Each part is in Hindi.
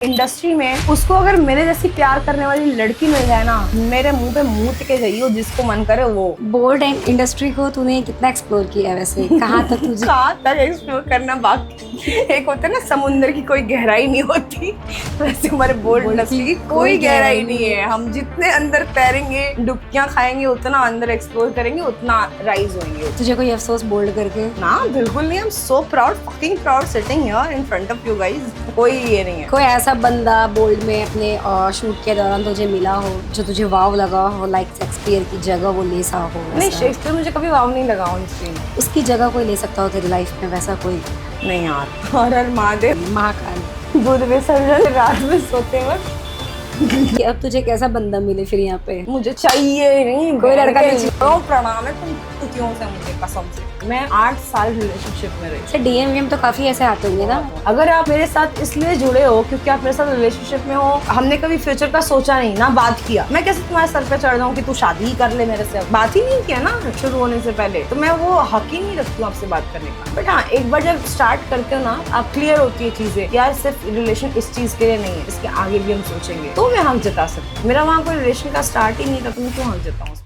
इंडस्ट्री में उसको अगर मेरे जैसी प्यार करने वाली लड़की मिल जाए ना, मेरे मुंह पे मुंह टिके जाइए, जिसको मन करे वो। बोल्ड एंड इंडस्ट्री को तूने कितना एक्सप्लोर किया है वैसे? कहाँ तक तुझे कहाँ तक एक्सप्लोर करना बाकी। एक होता है ना समुद्र की कोई गहराई नहीं होती, वैसे हमारे बोल्ड इंडस्ट्री की कोई गहराई नहीं है। हम जितने अंदर तैरेंगे, डुबकियां खाएंगे, उतना अंदर एक्सप्लोर करेंगे, उतना राइज होंगे। तुझे कोई अफसोस बोल्ड करके? ना बिल्कुल नहीं। आई am so proud, fucking proud sitting here in front of you guys. कोई ये नहीं है। कोई ऐसा बंदा बोल्ड में अपने शूट के दौरान तुझे मिला हो जो तुझे वाव लगा हो, लाइक शेक्सपियर की जगह वो ले सा हो? नहीं, शेक्सपियर मुझे कभी वाव नहीं लगा ऑन स्क्रीन। उसकी जगह कोई ले सकता हो तेरी लाइफ में, वैसा कोई? नहीं यार। हर हर महादेव, महाकाल, दूध विसर्जन रात में सोते वक्त। कि अब तुझे कैसा बंदा मिले फिर यहाँ पे? मुझे चाहिए नहीं कोई लड़का नहीं। प्रणाम है तुम कुतियों से, मुझे कसम से। मैं 8 साल रिलेशनशिप में रही। डीएम तो काफी ऐसे आते होंगे ना? अगर आप मेरे साथ इसलिए जुड़े हो क्योंकि आप मेरे साथ रिलेशनशिप में हो, हमने कभी फ्यूचर का सोचा नहीं ना, बात किया। मैं कैसे तुम्हारे सर पे चढ़ जाऊँ कि तू शादी ही कर ले मेरे से? बात ही नहीं किया ना शुरू होने से पहले, तो मैं वो हक ही नहीं रखती हूँ आपसे बात करने का। बट हाँ, एक बार जब स्टार्ट करते हो ना, आप क्लियर होती है चीजें, यार सिर्फ रिलेशन इस चीज के लिए नहीं है, इसके आगे भी हम सोचेंगे, तो मैं हक जता सकती हूँ। मेरा वहाँ कोई रिलेशन का स्टार्ट ही नहीं था, तो मैं क्यों हक जताऊँ?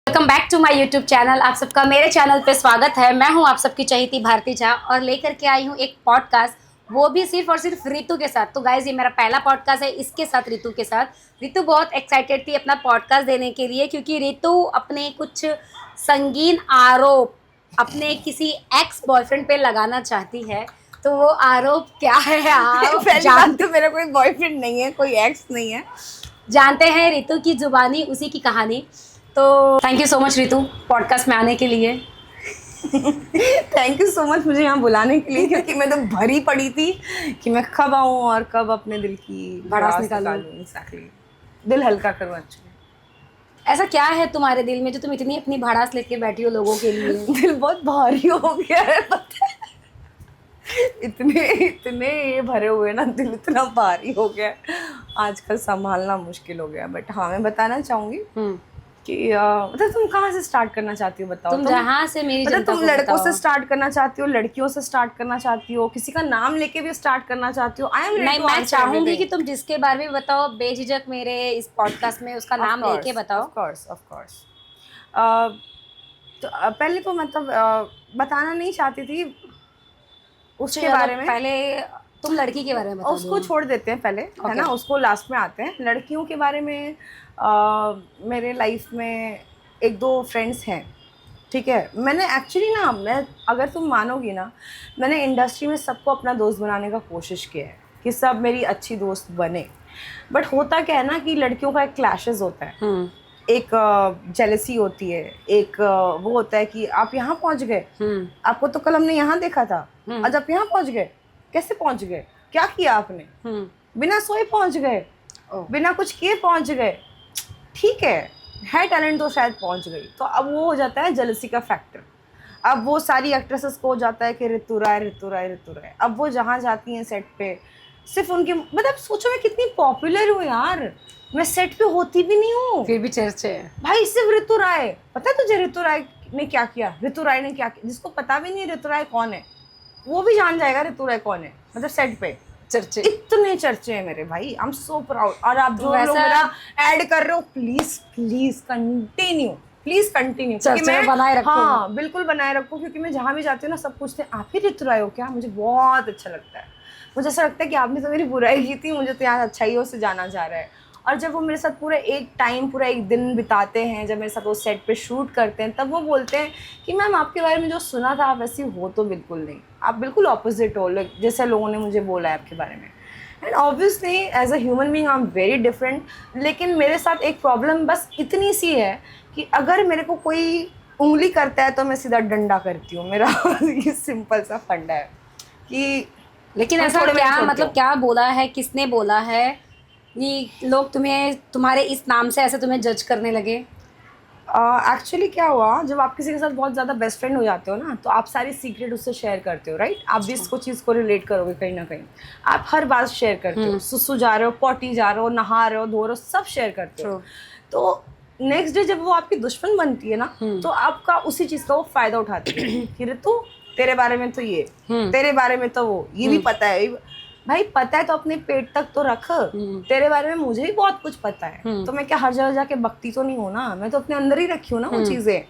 Welcome back to my YouTube channel. आप सबका मेरे चैनल पे स्वागत है। मैं हूं आप सबकी चहेती भारती झा और लेकर के आई हूं एक पॉडकास्ट, वो भी सिर्फ और सिर्फ रितु के साथ। तो गाइज, ये मेरा पहला पॉडकास्ट है इसके साथ, रितु के साथ। रितु बहुत एक्साइटेड थी अपना पॉडकास्ट देने के लिए, क्योंकि रितु अपने कुछ संगीन आरोप अपने किसी एक्स बॉयफ्रेंड पे लगाना चाहती है। तो वो आरोप क्या है आप पहली बात तो मेरा कोई बॉयफ्रेंड नहीं है, कोई एक्स नहीं है। जानते हैं रितु की जुबानी उसी की कहानी। तो thank you so much Ritu podcast में आने के लिए। थैंक यू सो मच मुझे यहाँ बुलाने के लिए, क्योंकि मैं तो भरी पड़ी थी कि मैं कब आऊँ और कब अपने दिल की भड़ास निकालूं। एग्जैक्टली, दिल हल्का करूँ। एक्चुअली ऐसा क्या है तुम्हारे दिल में जो तुम इतनी अपनी भड़ास लेके बैठी हो लोगों के लिए? दिल बहुत भारी हो गया है, पता है? इतने इतने ये भरे हुए ना, दिल इतना भारी हो गया है, आजकल संभालना मुश्किल हो गया। बट हाँ, मैं बताना चाहूँगी कि मतलब तुम कहाँ से स्टार्ट करना चाहती हो, बताओ। तुम जहाँ से मेरी मतलब जनता तुम को लड़कों बताओ। से स्टार्ट करना चाहती हो, लड़कियों से स्टार्ट करना चाहती हो, किसी का नाम लेके भी स्टार्ट करना चाहती हो? आई एम नहीं, मैं चाहूंगी कि तुम जिसके बारे में बताओ बेझिझक मेरे इस पॉडकास्ट में उसका नाम लेके बताओ। Of course. तो पहले तो मतलब बताना नहीं चाहती थी उसके बारे में। पहले तुम लड़की के बारे में बताओ। उसको छोड़ देते हैं पहले, है ना, उसको लास्ट में आते हैं। लड़कियों के बारे में मेरे लाइफ में एक दो फ्रेंड्स हैं, ठीक है। मैंने एक्चुअली ना, मैं अगर तुम मानोगी ना, मैंने इंडस्ट्री में सबको अपना दोस्त बनाने का कोशिश किया है कि सब मेरी अच्छी दोस्त बने। बट होता क्या है ना कि लड़कियों का एक क्लैशेस होता है, एक जेलसी होती है, एक वो होता है कि आप यहाँ पहुँच गए, आपको तो कल हमने यहाँ देखा था, आज आप यहाँ पहुँच गए, कैसे पहुँच गए, क्या किया आपने, बिना सोए पहुँच गए, बिना कुछ किए पहुँच गए। ठीक है टैलेंट तो शायद पहुँच गई। तो अब वो हो जाता है जेलसी का फैक्टर। अब वो सारी एक्ट्रेसेस को हो जाता है कि ऋतु राय। अब वो जहाँ जाती हैं सेट पे, सिर्फ उनकी, मतलब सोचो मैं कितनी पॉपुलर हूँ यार, मैं सेट पे होती भी नहीं हूँ, फिर भी चर्चे है भाई। सिर्फ ऋतु राय, पता है तुझे ऋतु राय ने क्या किया, ऋतु राय ने क्या किया? जिसको पता भी नहीं ऋतु राय कौन है, वो भी जान जाएगा ऋतु राय कौन है। मतलब सेट पे चर्चे, इतने चर्चे हैं मेरे भाई। आई एम सो प्राउड। और आप जो लोग मेरा ऐड कर रहे हो, प्लीज कंटिन्यू चर्चे बनाए रखो। हाँ बिल्कुल बनाए रखो, क्योंकि मैं जहाँ भी जाती हूँ ना, सब पूछते हैं आप ही ऋतु राय हो क्या? मुझे बहुत अच्छा लगता है। मुझे ऐसा लगता है कि आपने तो मेरी बुराई की थी, मुझे तो यहाँ अच्छाइयों से जाना जा रहा है। और जब वो मेरे साथ पूरा एक दिन बिताते हैं, जब मेरे साथ वो सेट पे शूट करते हैं, तब वो बोलते हैं कि मैम आपके बारे में जो सुना था आप वैसी हो तो बिल्कुल नहीं, आप बिल्कुल ऑपोजिट हो, जैसे लोगों ने मुझे बोला है आपके बारे में। And obviously as a human being I am very different. लेकिन मेरे साथ एक प्रॉब्लम बस इतनी सी है कि अगर मेरे को कोई उंगली करता है तो मैं सीधा डंडा करती हूँ। मेरा ये सिंपल सा फंडा है कि। लेकिन ऐसा क्या, मतलब क्या बोला है, किसने बोला है ये लोग तुम्हें, तुम्हारे इस नाम से ऐसे तुम्हें जज करने लगे? एक्चुअली क्या हुआ, जब आप किसी के साथ बहुत ज़्यादा बेस्ट फ्रेंड हो जाते हो ना, तो आप सारी सीक्रेट उससे शेयर करते हो, राइट? आप भी इसको चीज़ को रिलेट करोगे कहीं ना कहीं। आप हर बात शेयर करते हो, सुसु जा रहे हो, पॉटी जा रहे हो, नहा रहे हो, धो रहे हो, सब शेयर करते हो। तो नेक्स्ट डे जब वो आपकी दुश्मन बनती है ना, तो आपका उसी चीज़ का वो फ़ायदा उठाती है कि ऋतु तेरे बारे में तो ये, तेरे बारे में तो वो, ये भी पता है। भाई पता है तो अपने पेट तक तो रख। तेरे बारे में मुझे भी बहुत कुछ पता है, तो मैं क्या हर जगह जाके बकती तो नहीं हूँ ना, मैं तो अपने अंदर ही रखी हूँ ना वो चीजें।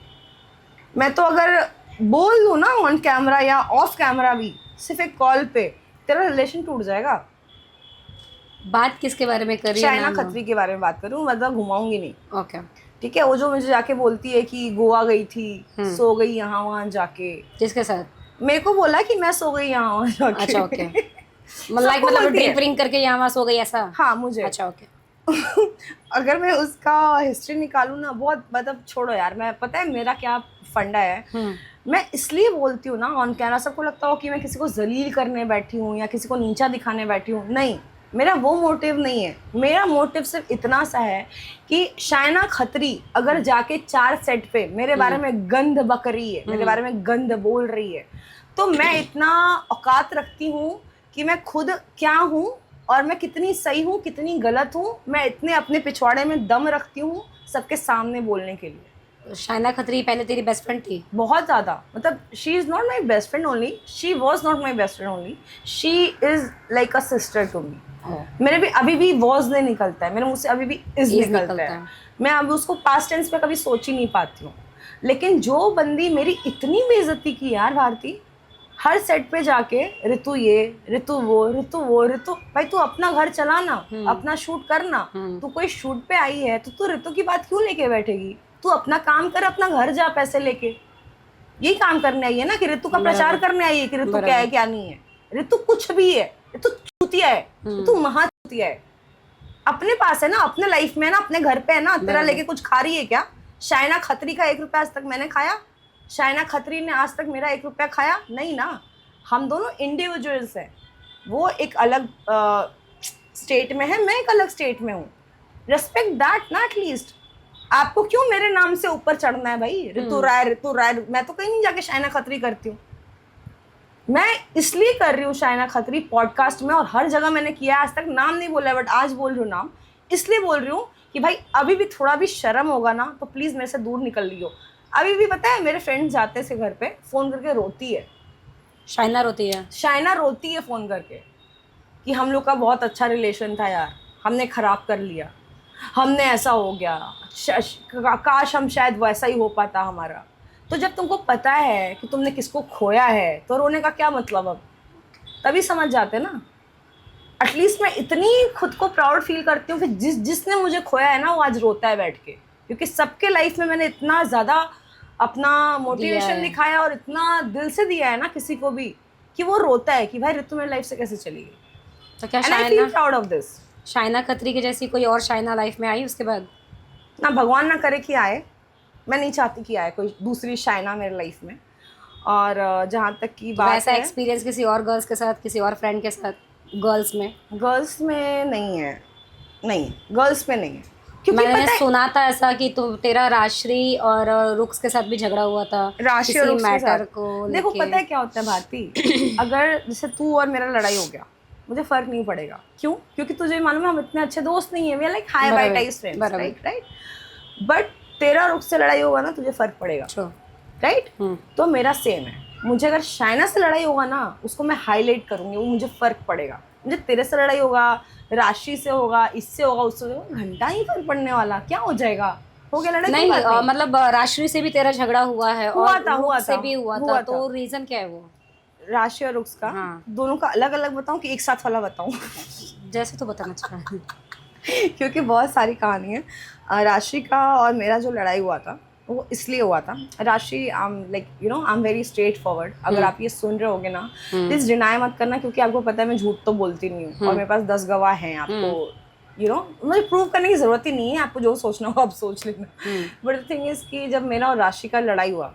मैं तो अगर बोल दूँ ना ऑन कैमरा या ऑफ कैमरा भी, सिर्फ एक कॉल पे, तेरा रिलेशन टूट जाएगा। बात किसके बारे में कर रही है? शाइना खत्री के बारे में बात करूँ, मतलब घुमाऊंगी नहीं। ओके, ठीक है, वो जो मुझे जाके बोलती है कि गोवा गई थी, सो गई यहाँ वहाँ जाके। किसके साथ? मेरे को बोला कि मैं सो गई यहाँ वहाँ जाके। अच्छा ओके, मतलब ड्रिंक व्रिंक करके यहाँ वहाँ सो गई ऐसा? हाँ मुझे। अच्छा ओके। अगर मैं उसका हिस्ट्री निकालूं ना, बहुत मतलब छोड़ो यार, मैं पता है मेरा क्या फंडा है। मैं इसलिए बोलती हूँ ना ऑन कैमरा, सबको लगता हो कि मैं किसी को जलील करने बैठी हूँ या किसी को नीचा दिखाने बैठी हूँ, नहीं, मेरा वो मोटिव नहीं है। मेरा मोटिव सिर्फ इतना सा है कि शाइना खत्री अगर जाके 4 सेट पे मेरे बारे में गंद बक रही है, मेरे बारे में गंद बोल रही है, तो मैं इतना औकात रखती हूँ कि मैं खुद क्या हूँ और मैं कितनी सही हूँ कितनी गलत हूँ, मैं इतने अपने पिछवाड़े में दम रखती हूँ सबके सामने बोलने के लिए। शाइना खत्री पहले तेरी बेस्ट फ्रेंड थी? बहुत ज़्यादा, मतलब she is not my best friend only, she was not my best friend only, she is like a sister to me. मेरे भी अभी भी वॉज नहीं निकलता है मेरे मुँह से, अभी भी इज़ निकलता है। मैं अभी उसको पास्ट टेंस पे कभी सोच ही नहीं पाती हूँ। लेकिन जो बंदी मेरी इतनी बेइज्जती की यार भारती, हर सेट पे जाके ऋतु ये, ऋतु वो, ऋतु वो, ऋतु, भाई तू अपना घर चलाना, अपना शूट करना। तू कोई शूट पे आई है तो तू ऋतु की बात क्यों लेके बैठेगी? तू अपना काम कर, अपना घर जा पैसे लेके। यही काम करने आई है ना, कि ऋतु का प्रचार करने आई है कि ऋतु क्या है क्या नहीं है। ऋतु कुछ भी है, ऋतु चूतिया है, ऋतु महा चूतिया है। अपने पास है ना, अपने लाइफ में है ना, अपने घर पे है ना, तेरा लेके कुछ खा रही है क्या? शाइना खत्री का 1 रुपया आज तक मैंने खाया? शाइना खत्री ने आज तक मेरा 1 रुपया खाया? नहीं ना। हम दोनों इंडिविजुअल्स हैं। वो एक अलग स्टेट में है, मैं एक अलग स्टेट में हूँ। रिस्पेक्ट दैट ना एटलीस्ट। आपको क्यों मेरे नाम से ऊपर चढ़ना है भाई? ऋतु राय, ऋतु राय। मैं तो कहीं नहीं जाके शाइना खत्री करती हूँ। मैं इसलिए कर रही हूँ शाइना खत्री पॉडकास्ट में, और हर जगह मैंने किया है, आज तक नाम नहीं बोला है, बट आज बोल रही हूँ नाम। इसलिए बोल रही हूँ कि भाई अभी भी थोड़ा भी शर्म होगा ना तो प्लीज़ मेरे से दूर निकल रही हो। अभी भी पता है मेरे फ्रेंड्स जाते हैं घर पे, फ़ोन करके रोती है। शाइना रोती है? शाइना रोती है फ़ोन करके कि हम लोग का बहुत अच्छा रिलेशन था यार, हमने ख़राब कर लिया, हमने ऐसा हो गया, काश हम शायद वैसा ही हो पाता हमारा। तो जब तुमको पता है कि तुमने किसको खोया है तो रोने का क्या मतलब? अब तभी समझ जाते ना। एटलीस्ट मैं इतनी खुद को प्राउड फील करती हूँ कि जिसने मुझे खोया है ना वो आज रोता है बैठ के, क्योंकि सबके लाइफ में मैंने इतना ज़्यादा अपना मोटिवेशन दिखाया और इतना दिल से दिया है ना किसी को भी, कि वो रोता है कि भाई ऋतु मेरी लाइफ से कैसे चली गई। तो क्या proud of this. Shaina Khatri की जैसी कोई और शाइना लाइफ में आई उसके बाद? ना, भगवान ना करे कि आए, मैं नहीं चाहती कि आए कोई दूसरी शाइना मेरे लाइफ में। और जहाँ तक की बात ऐसा एक्सपीरियंस किसी और गर्ल्स के साथ, किसी और फ्रेंड के साथ? गर्ल्स में नहीं है, नहीं गर्ल्स में नहीं है। क्योंकि मैंने सुना था ऐसा कि तेरा राशि और रुक्स के साथ भी झगड़ा हुआ था, राशि और रुक्स मैटर को। देखो पता है क्या होता है भारती, अगर जैसे तू और मेरा लड़ाई हो गया, मुझे फर्क नहीं पड़ेगा। क्यों? क्योंकि तुझे मालूम है हम इतने अच्छे दोस्त नहीं है, we are like hi bye types friends, right. But तेरा रुक्स से लड़ाई होगा ना तुझे फर्क पड़ेगा, राइट। तो मेरा सेम है, मुझे अगर शाइना से लड़ाई होगा ना उसको मैं हाईलाइट करूंगी, वो मुझे फर्क पड़ेगा। मुझे तेरे से लड़ाई होगा, राशि से होगा, इससे होगा, उससे होगा, घंटा ही फर्क पड़ने वाला, क्या हो जाएगा, हो गया लड़ाई। नहीं, मतलब राशि से भी तेरा झगड़ा हुआ है? हुआ था। तो रीजन क्या है वो? राशि और रुक्स का? हाँ। दोनों का अलग अलग बताऊं कि एक साथ वाला बताऊं? जैसे तो बताना चाहिए। क्योंकि बहुत सारी कहानी है। राशि का और मेरा जो लड़ाई हुआ था वो इसलिए हुआ था। राशि आई एम वेरी स्ट्रेट फॉरवर्ड। अगर आप ये सुन रहे होगे ना, प्लीज डिनाई मत करना, क्योंकि आपको पता है मैं झूठ तो बोलती नहीं हूँ, और मेरे पास 10 गवाह हैं। आपको मुझे प्रूव करने की जरूरत ही नहीं है, आपको जो सोचना हो आप सोच लेना। बट द थिंग इज कि जब मेरा और राशि का लड़ाई हुआ,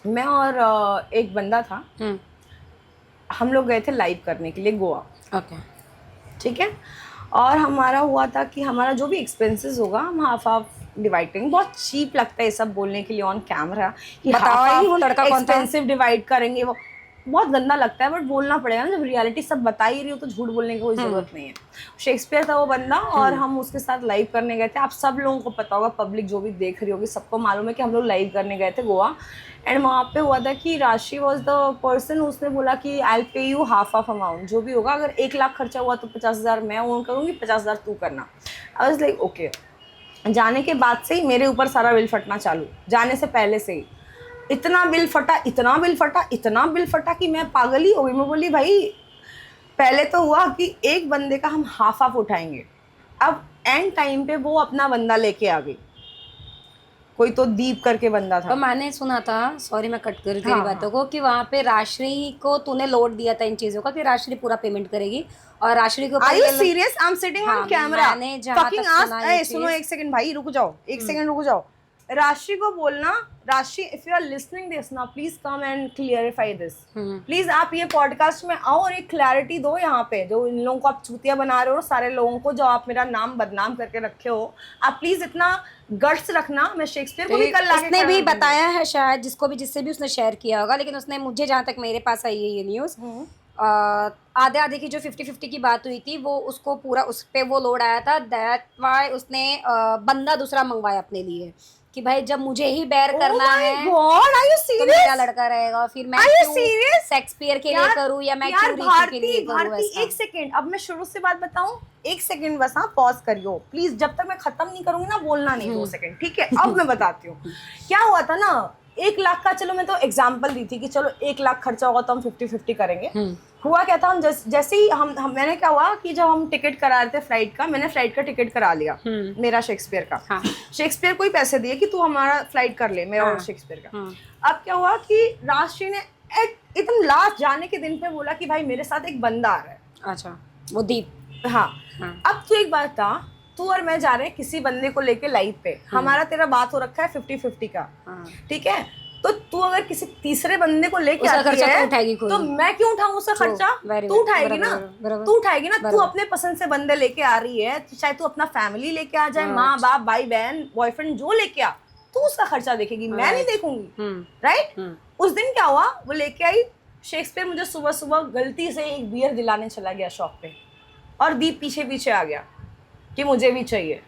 मैं और एक बंदा था, हम लोग गए थे लाइव करने के लिए गोवा। ठीक है, और हमारा हुआ था कि हमारा जो भी एक्सपेंसेस होगा हम हाफ डिवाइड करेंगे। बहुत चीप लगता है ये सब बोलने के लिए ऑन कैमरा कि हाफ एक्सपेंसिव डिवाइड करेंगे। वो बहुत गंदा लगता है, बट बोलना पड़ेगा ना, जब रियलिटी सब बता ही रही हो तो झूठ बोलने की कोई जरूरत नहीं है। शेक्सपियर था वो बंदा, और हम उसके साथ लाइव करने गए थे। आप सब लोगों को पता होगा, पब्लिक जो भी देख रही होगी सबको मालूम है कि हम लोग लाइव करने गए थे गोवा। एंड वहाँ पे हुआ था कि राशि वॉज द पर्सन, उसने बोला कि आई पे यू हाफ अमाउंट, जो भी होगा, अगर 1 लाख खर्चा हुआ तो 50,000 मैं ओन करूँगी, 50,000 तू करना। I was like okay. जाने के बाद से ही मेरे ऊपर सारा बिल फटना चालू, जाने से पहले से ही इतना बिल फटा, इतना बिल फटा, इतना बिल फटा कि मैं पागल ही हो गई। मैं बोली भाई, पहले तो हुआ कि एक बंदे का हम हाफ उठाएंगे, अब एंड टाइम पे वो अपना बंदा लेके आ गई, कोई तो दीप करके बंदा था। तो मैंने सुना था, सॉरी मैं कट कर तेरी हाँ, बातों को, कि वहाँ पे राशि को तूने लोड दिया था इन चीजों का कि राशि पूरा पेमेंट करेगी, और राशि को are you serious? I am sitting on हाँ, कैमरा। मैंने जहाँ फकिंग तक सुना आस्क, ये सुनो चीज़। एक सेकंड भाई, रुक जाओ, एक सेकंड रुक जाओ। राशि को बोलना, Rashi if you are listening this ना, please come and clarify this. Please आप ये पॉडकास्ट में आओ और एक क्लैरिटी दो यहाँ पे, जो इन लोगों को आप चूतिया बना रहे हो, सारे लोगों को जो आप मेरा नाम बदनाम करके रखे हो, आप प्लीज इतना गट्स रखना। मैं शेक्सपियर को भी कल लाके उसने भी खड़ा करूंगी। बताया है शायद, जिसको भी, जिससे भी उसने शेयर किया होगा, लेकिन उसने मुझे, जहाँ तक मेरे पास आई है ये न्यूज़, आधे आधे की जो 50-50 की बात हुई थी, वो उसको पूरा उस पे वो लोड आया था। दैट वाई उसने बंदा दूसरा मंगवाया अपने लिए, कि भाई जब मुझे ही बेयर करना है गॉड, आर यू तो सीरियस? मेरा लड़का रहेगा, फिर मैं Are you क्यों serious? शेक्सपियर के लिए करूँ, या मैं यार क्यों रीतू के लिए करूँ भारती, ऐसा? एक सेकंड, अब मैं शुरू से बात बताऊं, एक सेकंड बस, हाँ पॉज करियो प्लीज, जब तक मैं खत्म नहीं करूंगी ना बोलना नहीं, 2 सेकंड, ठीक है? अब मैं बताती हूँ क्या हुआ था ना। 1 लाख का, चलो मैं तो एग्जाम्पल दी थी कि चलो 1 लाख खर्चा होगा तो हम 50-50 करेंगे। हुआ क्या था, हम जैसे ही हम मैंने क्या हुआ कि जब हम टिकट करा रहे थे फ्लाइट का, मैंने फ्लाइट का टिकट करा लिया मेरा शेक्सपियर का। हाँ। शेक्सपियर को ही पैसे दिए कि तू हमारा फ्लाइट कर ले, मेरा और शेक्सपियर का। अब क्या हुआ कि राशि ने एकदम लास्ट जाने के दिन पे बोला कि भाई मेरे साथ एक बंदा आ रहा है। अच्छा, वो दीप। हाँ। अब तू एक बात था, तू और मैं जा रहे हैं किसी बंदे को लेके लाइव पे, हमारा तेरा बात हो रखा है 50-50 का, ठीक है? तो तू अगर किसी तीसरे बंदे को लेके आती है तो मैं क्यों उठाऊं उसका खर्चा? तू उठाएगी ना, तू उठाएगी ना। तू अपने पसंद से बंदे लेके आ रही है, चाहे तू अपना फैमिली लेके आ जाए, माँ बाप भाई बहन बॉयफ्रेंड जो लेके आ, तू उसका खर्चा देखेगी, मैं नहीं देखूंगी, राइट? उस दिन क्या हुआ, वो लेके आई शेक्सपियर, मुझे सुबह सुबह गलती से एक बियर दिलाने चला गया शॉप पे, और दीप पीछे पीछे आ गया कि मुझे भी चाहिए।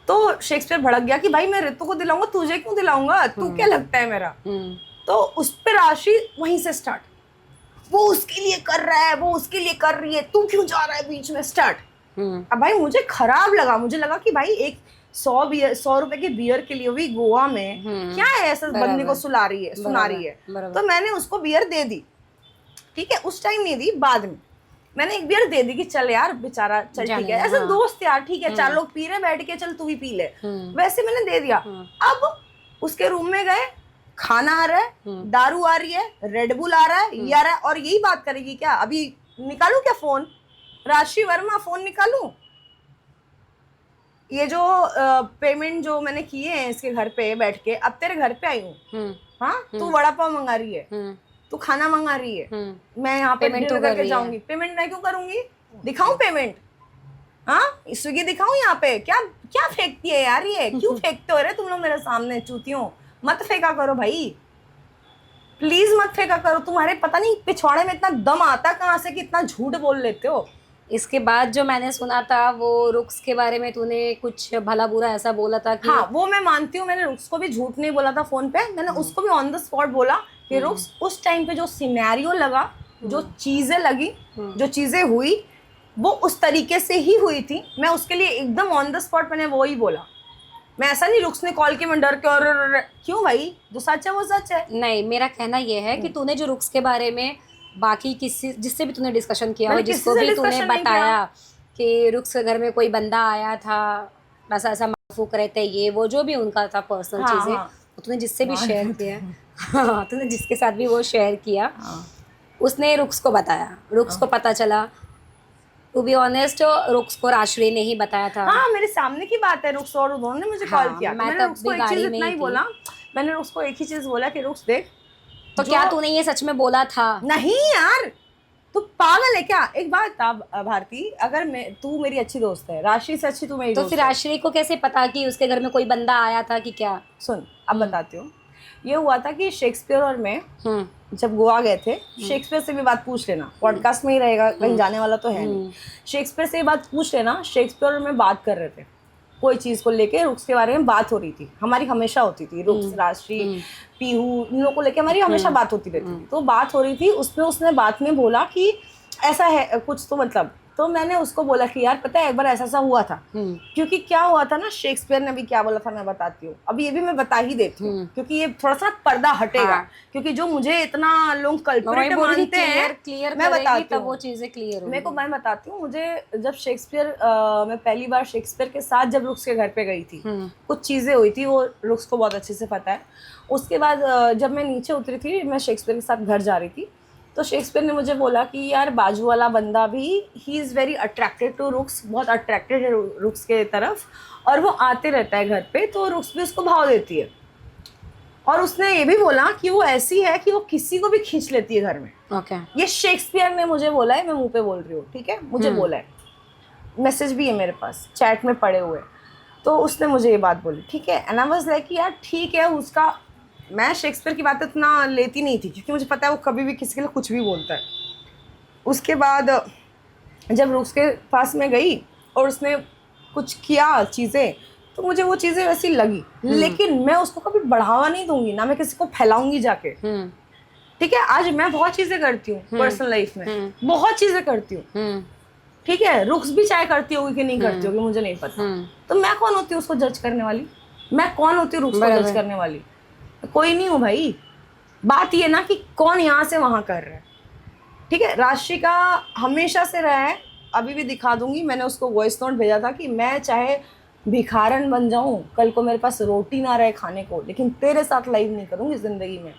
तो शेक्सपियर भड़क गया कि भाई मैं ऋतु को दिलाऊंगा, तुझे क्यों दिलाऊंगा, तू क्या लगता है मेरा? तो उस पे राशि वहीं से स्टार्ट, वो उसके लिए कर रहा है, वो उसके लिए कर रही है, तू क्यों जा रहा है बीच में, स्टार्ट। अब भाई मुझे खराब लगा, मुझे लगा कि भाई एक 100 रुपए के बियर के लिए भी गोवा में क्या है, ऐसा बंदे को सुना रही है। तो मैंने उसको बियर दे दी, ठीक है? उस टाइम नहीं दी, बाद में मैंने एक बियर दे दी कि चल यार बेचारा, चल ठीक है, ऐसे दोस्त यार, ठीक है 4 लोग पी रहे बैठ के, चल तू भी पी ले, वैसे मैंने दे दिया। अब उसके रूम में गए, खाना आ रहा है, दारू आ रही है, रेडबुल आ रहा है, ये आ रहा है, और यही बात करेगी क्या? अभी निकालू क्या फोन, राशि वर्मा फोन निकालू? ये जो पेमेंट जो मैंने किए हैं इसके घर पे बैठ के, अब तेरे घर पे आई हूँ, हाँ तू वड़ा पाव मंगा रही है, तू खाना मंगा रही है, मैं यहाँ पे पेमेंट करके जाऊंगी, पेमेंट मैं क्यों करूंगी? दिखाऊं पेमेंट? हाँ स्विगी दिखाऊं यहाँ पे? क्या क्या फेंकती है यार, ये क्यों फेंकते हो रे तुम लोग मेरे सामने, चूतियों? मत फेंका करो भाई, प्लीज मत फेंका करो। तुम्हारे पता नहीं पिछवाड़े में इतना दम आता कहाँ से कि इतना झूठ बोल लेते हो। इसके बाद जो मैंने सुना था, वो रुक्स के बारे में तूने कुछ भला बुरा ऐसा बोला था कि हाँ वो मैं मानती हूँ, मैंने रुक्स को भी झूठ नहीं बोला था फोन पे, मैंने उसको भी ऑन द स्पॉट बोला कि रुक्स उस टाइम पे जो सिनेरियो लगा, जो चीजें लगी, जो चीजें हुई, वो उस तरीके से ही हुई थी। मैं उसके लिए एकदम ऑन द स्पॉट मैंने वो ही बोला। मैं ऐसा नहीं रुक्स ने कॉल की मैं डर के, और क्यों भाई, जो सच है वो सच है। नहीं, मेरा कहना ये है कि तूने जो रुक्स के बारे में बाकी किसी जिससे भी तूने डिस्कशन किया हो, जिसको भी तूने बताया कि रुक्स के घर में कोई बंदा आया था, ऐसा ऐसा माफूक रहते, ये वो जो भी उनका था पर्सनल चीजें, तूने जिससे भी शेयर किया, हाँ तूने जिसके साथ भी वो शेयर किया, उसने रुक्स को बताया, रुक्स को पता चला। टू बी ऑनेस्ट, रुक्स को राशि ने ही बताया था। हाँ मेरे सामने की बात है, रुक्स और उन्होंने ने मुझे कॉल किया, मैंने रुक्स को एक चीज इतना ही बोला, मैंने रुक्स को एक ही चीज बोला कि रुक्स देख, तो क्या तूने ये सच में बोला था? नहीं यार, तू पागल है क्या? एक बात था भारती, अगर मैं, तू मेरी अच्छी दोस्त है, राशि से अच्छी तू मेरी तो फिर राशि को कैसे पता कि उसके घर में कोई बंदा आया था कि क्या? सुन अब बताती हूँ, ये हुआ था कि शेक्सपियर और मैं जब गोवा गए थे, शेक्सपियर से भी बात पूछ लेना, पॉडकास्ट में ही रहेगा, कहीं जाने वाला तो है नहीं। शेक्सपियर से बात पूछ लेना, शेक्सपियर और मैं बात कर रहे थे कोई चीज़ को लेके, रुक्स के बारे में बात हो रही थी, हमारी हमेशा होती थी, रुक्स, राष्ट्रीय, पीहू, इन लोगों को लेके हमारी हमेशा बात होती रहती थी। तो बात हो रही थी, उसमें उसने बात में बोला कि ऐसा है कुछ, तो मतलब तो मैंने उसको बोला कि यार पता है एक बार ऐसा सा हुआ था। क्योंकि क्या हुआ था ना, शेक्सपियर ने भी क्या बोला था मैं बताती हूँ, अब ये भी मैं बता ही देती हूँ क्योंकि ये थोड़ा सा पर्दा हटेगा। क्योंकि जो मुझे इतना लोग कल्प्रिट मानते हैं, मैं बताती हूँ वो चीजें क्लियर मेरे को, मैं बताती हूँ। मुझे जब शेक्सपियर, मैं पहली बार शेक्सपियर के साथ जब रुक्स के घर पे गई थी, कुछ चीज़ें हुई थी, वो रुक्स को बहुत अच्छे से पता है। उसके बाद जब मैं नीचे उतरी थी, मैं शेक्सपियर के साथ घर जा रही थी, तो शेक्सपियर ने मुझे बोला कि यार बाजू वाला बंदा भी, he is very attracted to रुक्स, बहुत अट्रैक्टेड है रुक्स के तरफ, और वो आते रहता है घर पे, तो रुक्स भी उसको भाव देती है। और उसने ये भी बोला कि वो ऐसी है कि वो किसी को भी खींच लेती है घर में। ये शेक्सपियर ने मुझे बोला है, मैं मुंह पे बोल रही हूँ, ठीक है, मुझे बोला है, मैसेज भी है मेरे पास, चैट में पड़े हुए। तो उसने मुझे ये बात बोली, ठीक है। एंड आई वाज लाइक यार ठीक है, उसका, मैं शेक्सपियर की बात इतना लेती नहीं थी क्योंकि मुझे पता है वो कभी भी किसी के लिए कुछ भी बोलता है। उसके बाद जब रुक्स के पास में गई और उसने कुछ किया चीज़ें, तो मुझे वो चीज़ें वैसी लगी, लेकिन मैं उसको कभी बढ़ावा नहीं दूंगी, ना मैं किसी को फैलाऊंगी जाके, ठीक है। आज मैं बहुत चीज़ें करती हूँ पर्सनल लाइफ में, बहुत चीज़ें करती हूँ, ठीक है। रुक्स भी चाहे करती होगी कि नहीं करती होगी, मुझे नहीं पता। तो मैं कौन होती हूँ उसको जज करने वाली? मैं कौन होती हूँ रुक्स को जज करने वाली? कोई नहीं हूँ भाई। बात ये ना कि कौन यहाँ से वहाँ कर रहा है, ठीक है। राशि का हमेशा से रहा है, अभी भी दिखा दूंगी, मैंने उसको वॉइस नोट भेजा था कि मैं चाहे भिखारन बन जाऊँ, कल को मेरे पास रोटी ना रहे खाने को, लेकिन तेरे साथ लाइव नहीं करूँगी ज़िंदगी में।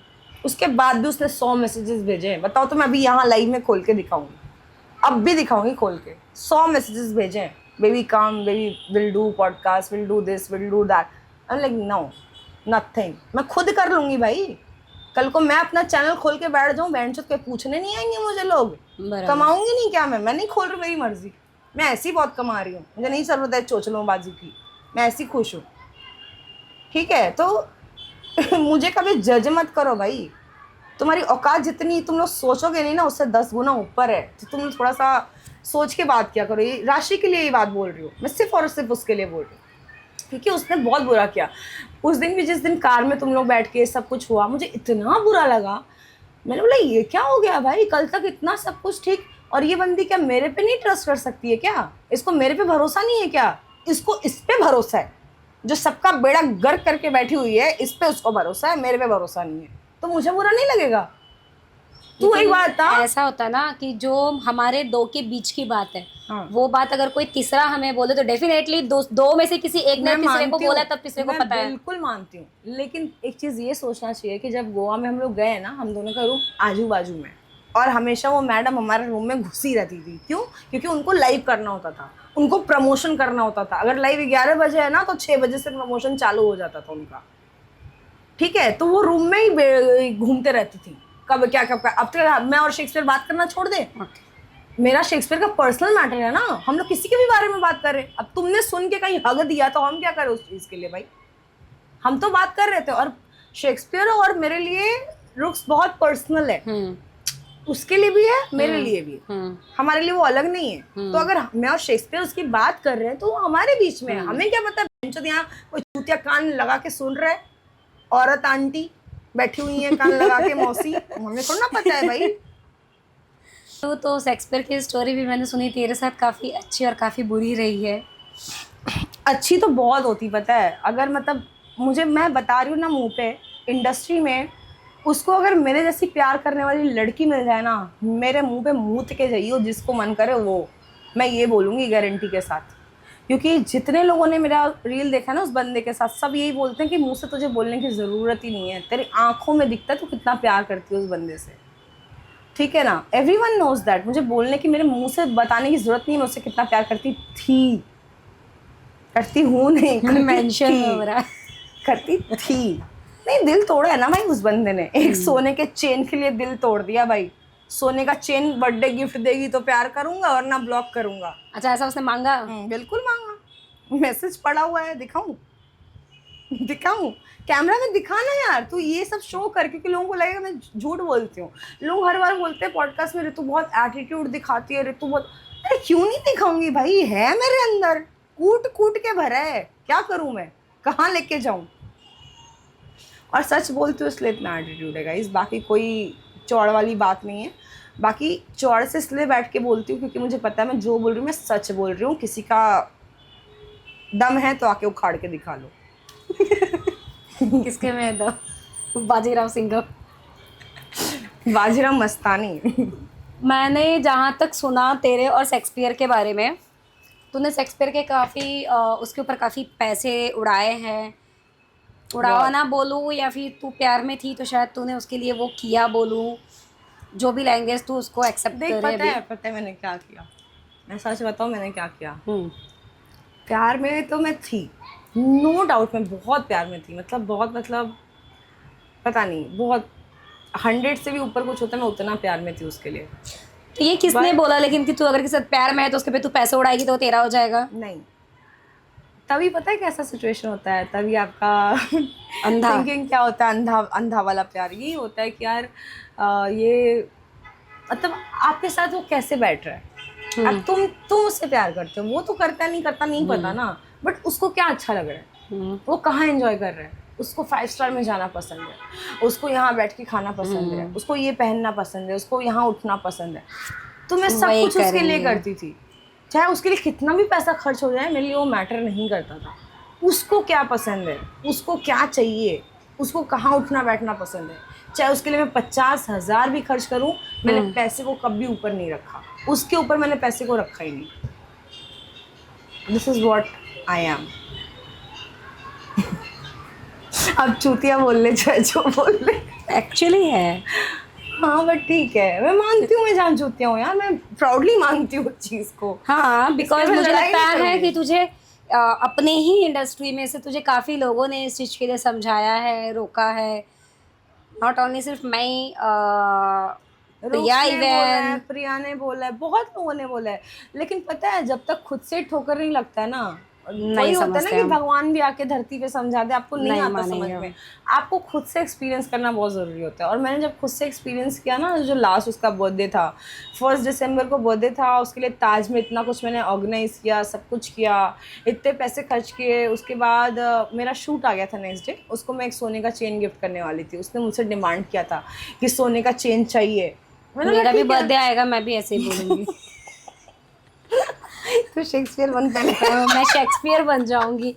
उसके बाद भी उसने 100 मैसेजेस भेजे हैं, बताओ तो मैं अभी यहाँ लाइव में खोल के दिखाऊंगी, अब भी दिखाऊंगी खोल के। 100 मैसेजेस भेजे हैं, baby come, baby will do podcast, will do this, will do that. I am like no, nothing, मैं खुद कर लूँगी भाई। कल को मैं अपना चैनल खोल के बैठ जाऊँ, बहन चोद के पूछने नहीं आएंगे मुझे लोग, कमाऊंगी नहीं क्या? मैं नहीं खोल रही, मेरी मर्जी, मैं ऐसी बहुत कमा रही हूँ, मुझे नहीं ज़रूरत है चोचलों बाजू की, मैं ऐसी खुश हूँ, ठीक है। तो मुझे कभी जज मत करो भाई, तुम्हारी औकात जितनी तुम लोग सोचोगे नहीं ना, उससे 10 गुना ऊपर है। तो तुम थोड़ा सा सोच के बात किया करो। ये राशि के लिए ये बात बोल रही हूँ मैं, सिर्फ और सिर्फ उसके लिए बोल रही हूँ क्योंकि उसने बहुत बुरा किया। उस दिन भी, जिस दिन कार में तुम लोग बैठ के सब कुछ हुआ, मुझे इतना बुरा लगा। मैंने बोला ये क्या हो गया भाई, कल तक इतना सब कुछ ठीक, और ये बंदी क्या मेरे पे नहीं ट्रस्ट कर सकती है क्या? इसको मेरे पे भरोसा नहीं है क्या? इसको इस पे भरोसा है, जो सबका बेड़ा गर्क करके बैठी हुई है, इस पे उसको भरोसा है, मेरे पे भरोसा नहीं है, तो मुझे बुरा नहीं लगेगा। तू एक बात था, ऐसा होता ना कि जो हमारे दो के बीच की बात है, वो बात अगर कोई तीसरा हमें बोले तो डेफिनेटली दो में से किसी एक ने तीसरे को बोला तब तीसरे को पता है। बिल्कुल मानती हूँ, लेकिन एक चीज़ ये सोचना चाहिए कि जब गोवा में हम लोग गए ना, हम दोनों का रूम आजू बाजू में, और हमेशा वो मैडम हमारे रूम में घुसी रहती थी। क्यों? क्योंकि उनको लाइव करना होता था, उनको प्रमोशन करना होता था। अगर लाइव 11 बजे है ना, तो 6 बजे से प्रमोशन चालू हो जाता था उनका, ठीक है। तो वो रूम में ही घूमते रहती थी, कब क्या कब। अब तो मैं और शेक्सपियर बात करना छोड़ दे, मेरा शेक्सपियर का पर्सनल मैटर है ना, हम लोग किसी के भी बारे में बात कर रहे हैं। अब तुमने सुन के कहीं हग दिया तो हम क्या करें उस चीज़ के लिए भाई? हम तो बात कर रहे थे। और शेक्सपियर और मेरे लिए रुक्स बहुत पर्सनल है, उसके लिए भी है, मेरे लिए भी है, हमारे लिए वो अलग नहीं है। तो अगर मैं और शेक्सपियर उसकी बात कर रहे हैं तो वो हमारे बीच में है। हमें क्या पता यहाँ कोई चूतिया कान लगा के सुन रहा है, औरत आंटी बैठी हुई है कान लगा के, मौसी, हमें थोड़ा ना पता है भाई। तो शेक्सपियर की स्टोरी भी मैंने सुनी, तेरे साथ काफ़ी अच्छी और काफ़ी बुरी रही है। अच्छी तो बहुत होती, पता है। अगर मतलब मुझे, मैं बता रही हूँ ना मुंह पे, इंडस्ट्री में उसको अगर मेरे जैसी प्यार करने वाली लड़की मिल जाए ना, मेरे मुंह पे मूत के जाइए, जिसको मन करे वो, मैं ये बोलूँगी गारंटी के साथ। क्योंकि जितने लोगों ने मेरा रील देखा ना उस बंदे के साथ, सब यही बोलते हैं कि मुँह से तुझे बोलने की ज़रूरत ही नहीं है, तेरी आँखों में दिखता है तू कितना प्यार करती है उस बंदे से, ठीक है ना। एवरीवन नोज दैट, मुझे बोलने की, मेरे मुंह से बताने की ज़रूरत नहीं है मैं उससे कितना प्यार करती थी, करती हूँ नहीं, मेंशन हो रहा, करती थी। नहीं, दिल तोड़ा है ना भाई उस बंदे ने, एक सोने के चेन के लिए दिल तोड़ दिया भाई। सोने का चेन बर्थडे गिफ्ट देगी तो प्यार करूंगा, वरना ब्लॉक करूंगा। अच्छा, ऐसा उसने मांगा? बिल्कुल मांगा, मैसेज पड़ा हुआ है, दिखाऊं? दिखाऊं? कैमरा में दिखाना यार, तू ये सब शो कर, क्योंकि लोगों को लगेगा मैं झूठ बोलती हूँ। लोग हर बार बोलते हैं पॉडकास्ट में ऋतु बहुत एटीट्यूड दिखाती है, ऋतु बहुत, अरे क्यों नहीं दिखाऊंगी भाई, है मेरे अंदर, कूट कूट के भरा है, क्या करूं मैं, कहाँ लेके जाऊं? और सच बोलती हूँ इसलिए इतना एटीट्यूड है गाइस, बाकी कोई चौड़ वाली बात नहीं है। बाकी चौड़ से इसलिए बैठ के बोलती हूँ क्योंकि मुझे पता है मैं जो बोल रही हूँ मैं सच बोल रही हूँ। किसी का दम है तो आके उखाड़ के दिखा लो। किसके में दो? बाजीराव सिंह का। बाजीराव मस्तानी। मैंने जहाँ तक सुना तेरे और शेक्सपियर के बारे में, तूने शेक्सपियर के काफ़ी उसके ऊपर काफ़ी पैसे उड़ाए हैं। उड़ावा ना बोलूँ या फिर तू प्यार में थी तो शायद तूने उसके लिए वो किया बोलूँ, जो भी लैंग्वेज तू उसको एक्सेप्ट देख करे। पता है मैंने क्या किया, मैं सच बताऊँ मैंने क्या किया। हम्म। प्यार में तो मैं थी, नो डाउट मैं बहुत प्यार में थी, मतलब पता नहीं, बहुत 100 से भी ऊपर कुछ होता, मैं उतना प्यार में थी उसके लिए। तो ये किसने बोला लेकिन कि तू अगर किसी साथ प्यार में है तो उसके पे तू पैसे उड़ाएगी तो वो तेरा हो जाएगा? नहीं, तभी पता है कैसा सिचुएशन होता है, तभी आपका अंधा थिंकिंग क्या होता है, अंधा अंधा वाला प्यार। यही होता है कि यार ये मतलब आपके साथ वो कैसे बैठ रहा है। अब तुम उससे प्यार करते हो, वो तो करता नहीं पता ना, बट उसको क्या अच्छा लग रहा है, वो कहाँ एंजॉय कर रहा है, उसको 5 स्टार में जाना पसंद है, उसको यहाँ बैठ के खाना पसंद है, उसको ये पहनना पसंद है, उसको यहाँ उठना पसंद है। तो मैं सब कुछ उसके लिए करती थी, चाहे उसके लिए कितना भी पैसा खर्च हो जाए, मेरे लिए वो मैटर नहीं करता था। उसको क्या पसंद है, उसको क्या चाहिए, उसको कहाँ उठना बैठना पसंद है, चाहे उसके लिए मैं 50,000 भी खर्च करूँ, मैंने पैसे को कभी ऊपर नहीं रखा, उसके ऊपर मैंने पैसे को रखा ही नहीं। This is what I am. अब चूतिया बोल ले चाहे जो बोल ले, एक्चुअली है। हाँ बट ठीक है, मैं मानती हूँ मैं जान चूतिया हूँ यार, मैं प्राउडली मानती हूँ उस चीज़ को। हाँ, बिकॉज मुझे लगता है कि तुझे अपने ही इंडस्ट्री में से तुझे काफ़ी लोगों ने इस चीज़ के लिए समझाया है, रोका है। नॉट ओनली सिर्फ मैं, प्रिया इवन, प्रिया ने बोला है, बहुत लोगों ने बोला है, लेकिन पता है जब तक खुद से ठोकर नहीं लगता है ना, वही होता है ना कि भगवान भी आके धरती पे समझा दे, आपको नहीं आता समझ में, आपको खुद से एक्सपीरियंस करना बहुत ज़रूरी होता है। और मैंने जब खुद से एक्सपीरियंस किया ना, जो लास्ट उसका बर्थडे था, 1 दिसंबर को बर्थडे था, उसके लिए ताज में इतना कुछ मैंने ऑर्गेनाइज़ किया, सब कुछ किया, इतने पैसे खर्च किए। उसके बाद मेरा शूट आ गया था नेक्स्ट डे, उसको मैं एक सोने का चेन गिफ्ट करने वाली थी, उसने मुझसे डिमांड किया था कि सोने का चेन चाहिए। मेरा भी बर्थडे आएगा, मैं भी ऐसे ही बोलूँगी। तो शेक्सपियर बन पहले। मैं शेक्सपियर बन जाऊंगी।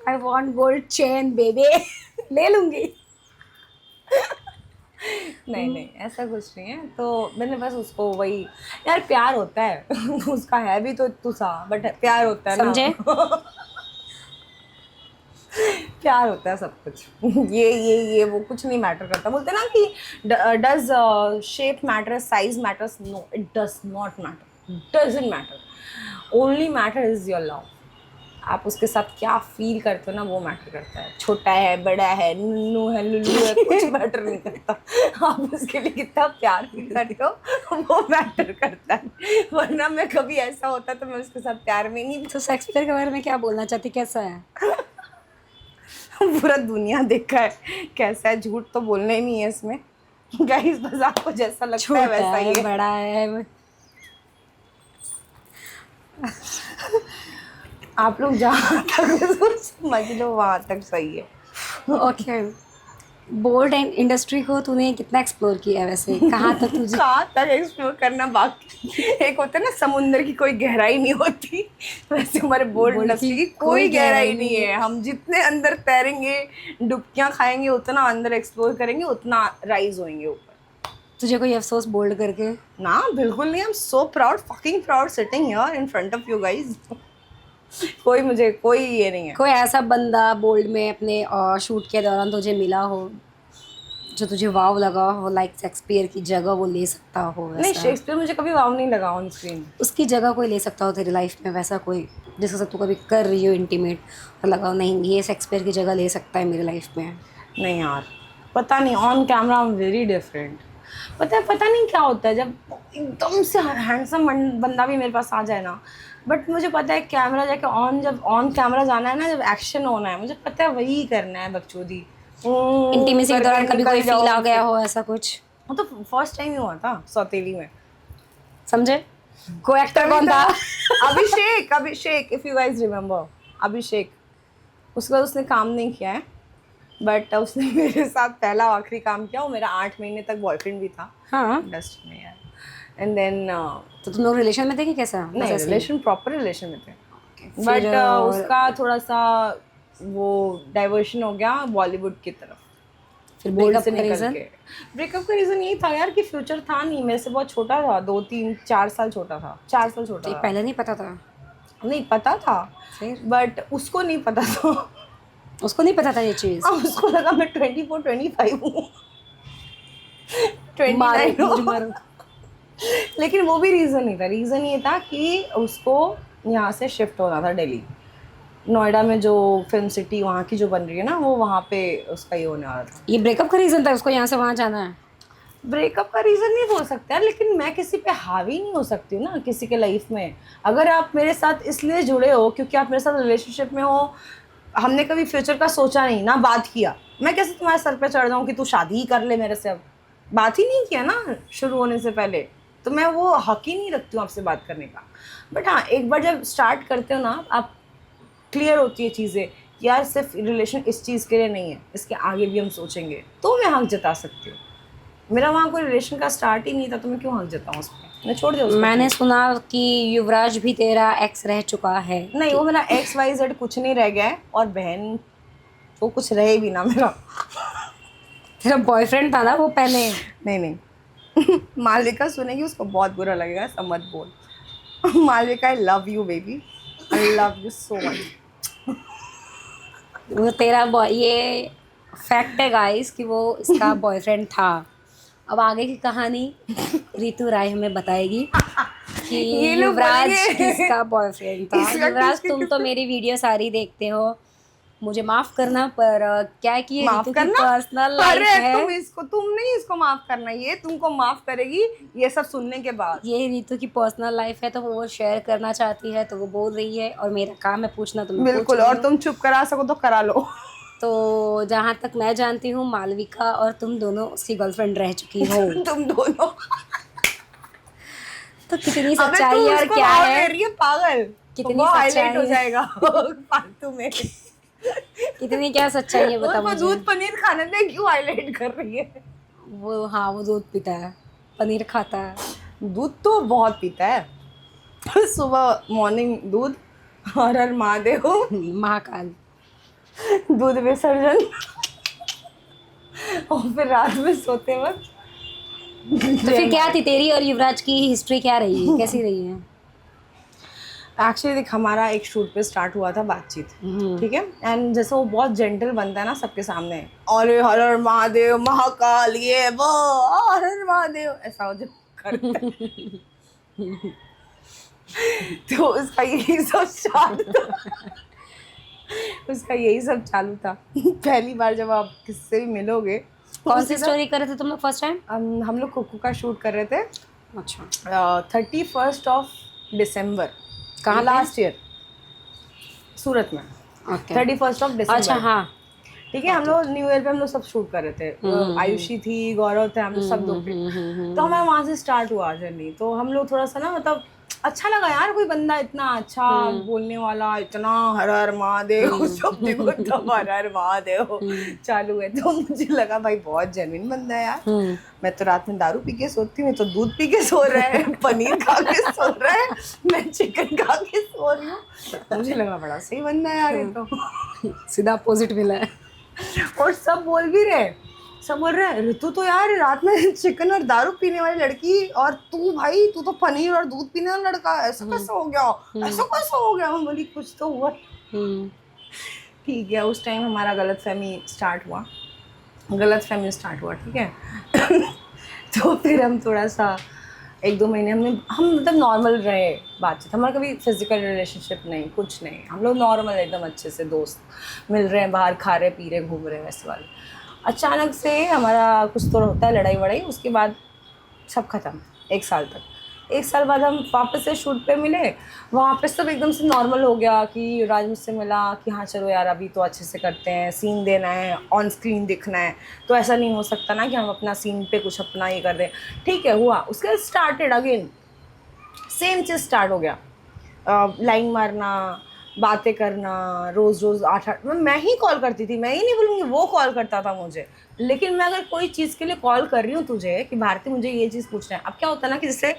I want gold chain baby. ले लूंगी। नहीं ऐसा कुछ नहीं है। तो मैंने बस उसको वही, यार प्यार होता है उसका है भी तो तू सा, बट प्यार होता है समझे? प्यार होता है सब कुछ। ये वो कुछ नहीं मैटर करता। बोलते ना कि does shape matter, size matters, no it does not matter, doesn't matter, only matter is your love. आप उसके साथ क्या फील करते हो ना, वो मैटर करता है। छोटा है, बड़ा है, नन्नू है, लुल्लू है, कुछ मैटर नहीं करता। आप उसके लिए कितना प्यार फील करते हो वो मैटर करता है। वरना मैं कभी ऐसा होता तो मैं उसके साथ प्यार में नहीं। तो शेक्सपियर के बारे में क्या बोलना चाहती, कैसा है? पूरा दुनिया देखा है कैसा है, झूठ तो बोलना ही नहीं है इसमें गाइस, बस आपको जैसा लगता है वैसा ही है। बड़ा है। आप लोग जहाँ तक समझ लो वहाँ तक सही है। ओके, बोल्ड एंड इंडस्ट्री को तूने कितना एक्सप्लोर किया है वैसे? कहाँ तक तुझे? कहाँ तक एक्सप्लोर करना बाकी? एक होता है ना समुंदर की कोई गहराई नहीं होती, वैसे हमारे बोल्ड इंडस्ट्री की कोई गहराई नहीं है। हम जितने अंदर तैरेंगे, डुबकियाँ खाएंगे, उतना अंदर एक्सप्लोर करेंगे, उतना राइज होएंगे ऊपर। तुझे कोई अफसोस बोल्ड करके? ना बिल्कुल नहीं। आई am so proud, fucking proud sitting here in front of you guys. कोई ये नहीं है। कोई ऐसा बंदा बोल्ड में अपने शूट के दौरान तुझे मिला हो जो तुझे वाव लगा हो, लाइक शेक्सपियर की जगह वो ले सकता हो? नहीं, शेक्सपियर मुझे कभी वाव नहीं लगा ऑन स्क्रीन। उसकी जगह कोई ले सकता हो तेरी लाइफ में, वैसा कोई जिसके साथ तू कभी कर रही हो इंटीमेट और लगा नहीं ये शेक्सपियर की जगह ले सकता है मेरी लाइफ में? नहीं यार, पता नहीं, on camera I am very different. पता है, पता नहीं क्या होता है जब एकदम से हैंडसम बंदा भी मेरे पास आ जाए ना, बट मुझे पता है कैमरा जाके जब ऑन कैमरा जाना है ना, जब एक्शन होना है, मुझे पता है वही करना है बकचोदी। इंटीमेसी के दौरान कभी कोई फील आ गया हो ऐसा कुछ? वो तो फर्स्ट टाइम ही हुआ था सौतेली में। समझे? को एक्टर कौन था? अभिषेक, इफ यू गाइस रिमेम्बर, अभिषेक। उसके बाद उसने काम नहीं किया है, बट उसने मेरे साथ पहला आखिरी काम किया। वो मेरा 8 महीने तक बॉयफ्रेंड भी था हाँ, इंडस्ट्री में यार। एंड देन तो तुम लोग रिलेशन में थे कि कैसा? नहीं, रिलेशन प्रॉपर रिलेशन में थे, फिर, बट उसका थोड़ा सा वो डाइवर्शन हो गया बॉलीवुड की तरफ। फिर बोल ब्रेकअप से का निकल रीजन? के ब्रेकअप का रीज़न यही था यार कि फ्यूचर था नहीं, मेरे से बहुत छोटा था, 2-3-4 साल छोटा था, 4 साल छोटा ये था। पहले नहीं पता था? नहीं पता था, फिर बट उसको नहीं पता था। उसको नहीं पता था ये चीज? उसको लगा मैं 24-25 हूँ, 29 मुझे हूँ। मारो। लेकिन वो भी रीज़न नहीं था, रीज़न ये था कि उसको यहाँ से शिफ्ट होना था दिल्ली, नोएडा में जो फिल्म सिटी वहाँ की जो बन रही है ना, वो वहाँ पे उसका ये होने वाला था। ये ब्रेकअप का रीजन था उसको यहाँ से वहाँ जाना है? ब्रेकअप का रीज़न नहीं बोल सकते यार, लेकिन मैं किसी पे हावी नहीं हो सकती हूँ ना किसी के लाइफ में। अगर आप मेरे साथ इसलिए जुड़े हो क्योंकि आप मेरे साथ रिलेशनशिप में हो, हमने कभी फ्यूचर का सोचा नहीं ना बात किया, मैं कैसे तुम्हारे सर पे चढ़ जाऊँ कि तू शादी ही कर ले मेरे से? अब बात ही नहीं किया ना शुरू होने से पहले, तो मैं वो हक ही नहीं रखती हूँ आपसे बात करने का। बट हाँ, एक बार जब स्टार्ट करते हो ना आप, क्लियर होती है चीज़ें कि यार सिर्फ रिलेशन इस चीज़ के लिए नहीं है, इसके आगे भी हम सोचेंगे, तो मैं हक जता सकती हूँ। मेरा वहाँ कोई रिलेशन का स्टार्ट ही नहीं था, तो मैं क्यों हक जताऊँ उस पर? मैं छोड़ दिया उसको। मैंने सुना कि युवराज भी तेरा एक्स रह चुका है। नहीं, वो मेरा XYZ कुछ नहीं रह गया है, और बहन वो कुछ रहे भी ना मेरा। तेरा बॉयफ्रेंड था ना वो पहले? नहीं नहीं। मालविका सुनेगी उसको बहुत बुरा लगेगा, सब मत बोल। Malvika, I love you baby, I love you so much. वो तेरा ये फैक्ट है गाइस कि वो इसका बॉयफ्रेंड था। अब आगे की कहानी रितु राय हमें बताएगी कि ये लोग युवराज बोलेंगे किसका बॉयफ्रेंड था। इसका युवराज, किसका- तुम तो मेरी वीडियो सारी देखते हो, मुझे माफ करना, पर क्या है कि ये माफ रितु की करना? पर्सनल लाइफ अरे है। तुम नहीं इसको माफ करना, ये तुमको माफ करेगी ये सब सुनने के बाद। ये रितु की पर्सनल लाइफ है, तो वो शेयर करना चाहती है तो वो बोल रही है, और मेरा काम है पूछना, तो मैं पूछ बिल्कुल, रही और हूँ। तुम चुप करा सको तो करा लो। तो जहाँ तक मैं जानती हूँ, मालविका और तुम दोनों उसकी गर्लफ्रेंड रह चुकी हो। तुम दोनों। तो कितनी अबे सच्चाई तू है और उसको क्या माफ है? कर रही है पागल, कितनी वो हाईलाइट सच्चाई हो है? जाएगा फालतू में। कितनी क्या सच्चाई है बता उसको मुझे। दूध पनीर खाने में क्यों हाईलाइट कर रही है? वो हाँ, वो दूध पीता है, पनीर खाता है। दूध तो बहुत पीता है। सुबह मॉर्निंग दूध, हर हर महादेव, महाकाल। दूध विसर्जन, और फिर रात में सोते वक्त। तो फिर क्या थी तेरी और युवराज की हिस्ट्री, क्या रही है, कैसी रही है? एक्चुअली देख, हमारा एक शूट पे स्टार्ट हुआ था बातचीत, हम्म। ठीक है, एंड जैसे वो बहुत जेंटल बनता है ना सबके सामने, अरे हर हर महादेव, महाकाल, ये वो, हर हर महादेव, ऐसा वो जो करता है। तो उसका यही सब चालू था। उसका यही सब चालू था। पहली बार जब आप किससे भी मिलोगे, कौन सी स्टोरी कर रहे थे तुम लोग फर्स्ट टाइम? हम लोग कुकू का शूट कर रहे थे अच्छा। 31 दिसंबर, कहाँ पे? लास्ट ईयर, सूरत में। ओके। 31 दिसंबर। अच्छा हाँ। ठीक है, हम लोग न्यू ईयर पे हम लोग सब शूट कर रहे थे। आयुषी थी, गौरव थे, हम लोग सब दो पे। तो हमारा वहाँ से स्टार्ट हुआ जर्नी। तो हम लोग थोड़ा सा ना, मतलब अच्छा लगा यार, कोई बंदा इतना अच्छा बोलने वाला, इतना हर हर महादेव, सब देखो तब हर हर महादेव चालू है। तो मुझे लगा भाई बहुत जेन्युइन बंदा है यार। मैं तो रात में दारू पी के सोती हूँ, तो दूध पी के सो रहा है, पनीर खा के सो रहा है, मैं चिकन खा के सो रही हूँ। मुझे लगा बड़ा सही बंदा है यार ये तो। सीधा अपोजिट मिला है। और सब बोल भी रहे, सब बोल रहे हैं ऋतु तो यार रात में चिकन और दारू पीने वाली लड़की, और तू भाई तू तो पनीर और दूध पीने वाला लड़का, ऐसा कैसे हो गया, ऐसा कैसे हो गया? मैं बोली कुछ तो हुआ। ठीक है, उस टाइम हमारा गलतफहमी स्टार्ट हुआ, ठीक है। तो फिर हम थोड़ा सा 1-2 महीने हम मतलब नॉर्मल रहे बातचीत, हमारा कभी फिजिकल रिलेशनशिप नहीं, कुछ नहीं, हम लोग नॉर्मल एकदम अच्छे से दोस्त मिल रहे हैं, बाहर खा रहे पी रहे घूम रहे वैसे वाले। अचानक से हमारा कुछ तो होता है लड़ाई वड़ाई, उसके बाद सब खत्म। 1 साल तक, 1 साल बाद हम वापस से शूट पे मिले। वहाँ पे सब एकदम से नॉर्मल हो गया कि युवराज मुझसे मिला कि हाँ चलो यार अभी तो अच्छे से करते हैं, सीन देना है, ऑन स्क्रीन दिखना है, तो ऐसा नहीं हो सकता ना कि हम अपना सीन पे कुछ अपना ये कर दें। ठीक है, हुआ। उसके बाद स्टार्टेड अगेन सेम चीज़ स्टार्ट हो गया। लाइन मारना, बातें करना, रोज़ रोज़ 8-8 मैं ही कॉल करती थी। मैं ही नहीं बोलूँगी, वो कॉल करता था मुझे। लेकिन मैं अगर कोई चीज़ के लिए कॉल कर रही हूँ तुझे कि भारती मुझे ये चीज़ पूछना है, अब क्या होता है ना कि जैसे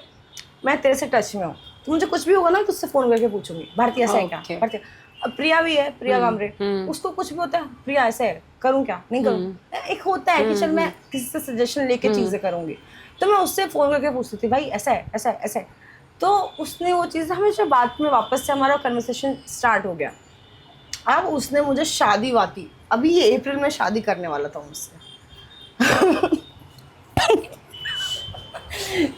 मैं तेरे से टच में हूँ, तो मुझे कुछ भी होगा ना तुझसे फ़ोन करके पूछूंगी, भारती ऐसा है क्या, Okay. भारती। अब प्रिया भी है, प्रिया कामरे, उसको कुछ भी होता है, प्रिया ऐसा है, करूँ क्या, नहीं करूँ, एक होता है कि चल मैं किसी से सजेशन लेके चीज़ें करूँगी, तो मैं उससे फ़ोन करके पूछती थी, भाई ऐसा है, ऐसा है, ऐसा है। तो उसने वो चीज़ हमेशा बाद में वापस से हमारा कन्वर्सेशन स्टार्ट हो गया। अब उसने मुझे शादी वाती, अभी ये अप्रैल में शादी करने वाला था मुझसे।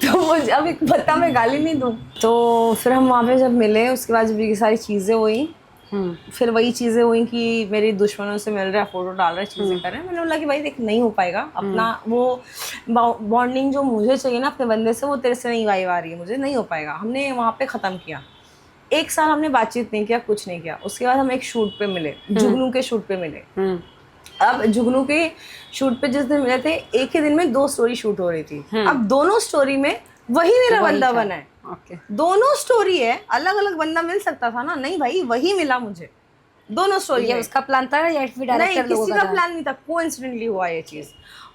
तो मुझे अब एक बता, मैं गाली नहीं दूँ। तो फिर हम वहाँ पे जब मिले, उसके बाद जब ये सारी चीज़ें हुई, फिर वही चीज़ें हुई कि मेरी दुश्मनों से मिल रहा है, फ़ोटो डाल रहा है, चीज़ें कर रहे हैं। मैंने बोला कि भाई देख, नहीं हो पाएगा अपना वो बॉन्डिंग जो मुझे चाहिए ना अपने बंदे से, वो तेरे से नहीं वाइब आ रही है, मुझे नहीं हो पाएगा। हमने वहाँ पे ख़त्म किया। 1 साल हमने बातचीत नहीं किया, कुछ नहीं किया। उसके बाद हम एक शूट पे मिले, जुगनू के शूट पे मिले। अब जुगनू के शूट पे जिस दिन मिले थे, एक ही दिन में 2 स्टोरी शूट हो रही थी। अब दोनों स्टोरी में वही मेरा बंदा बना है। Okay. दोनों स्टोरी है, अलग अलग बंदा मिल सकता था ना, नहीं भाई वही मिला मुझे दोनों स्टोरी ये में। उसका प्लान था या फिर नहीं, डायरेक्टर लोगों किसी का का था? प्लान नहीं था, कोइंसिडेंटली हुआ ये चीज़।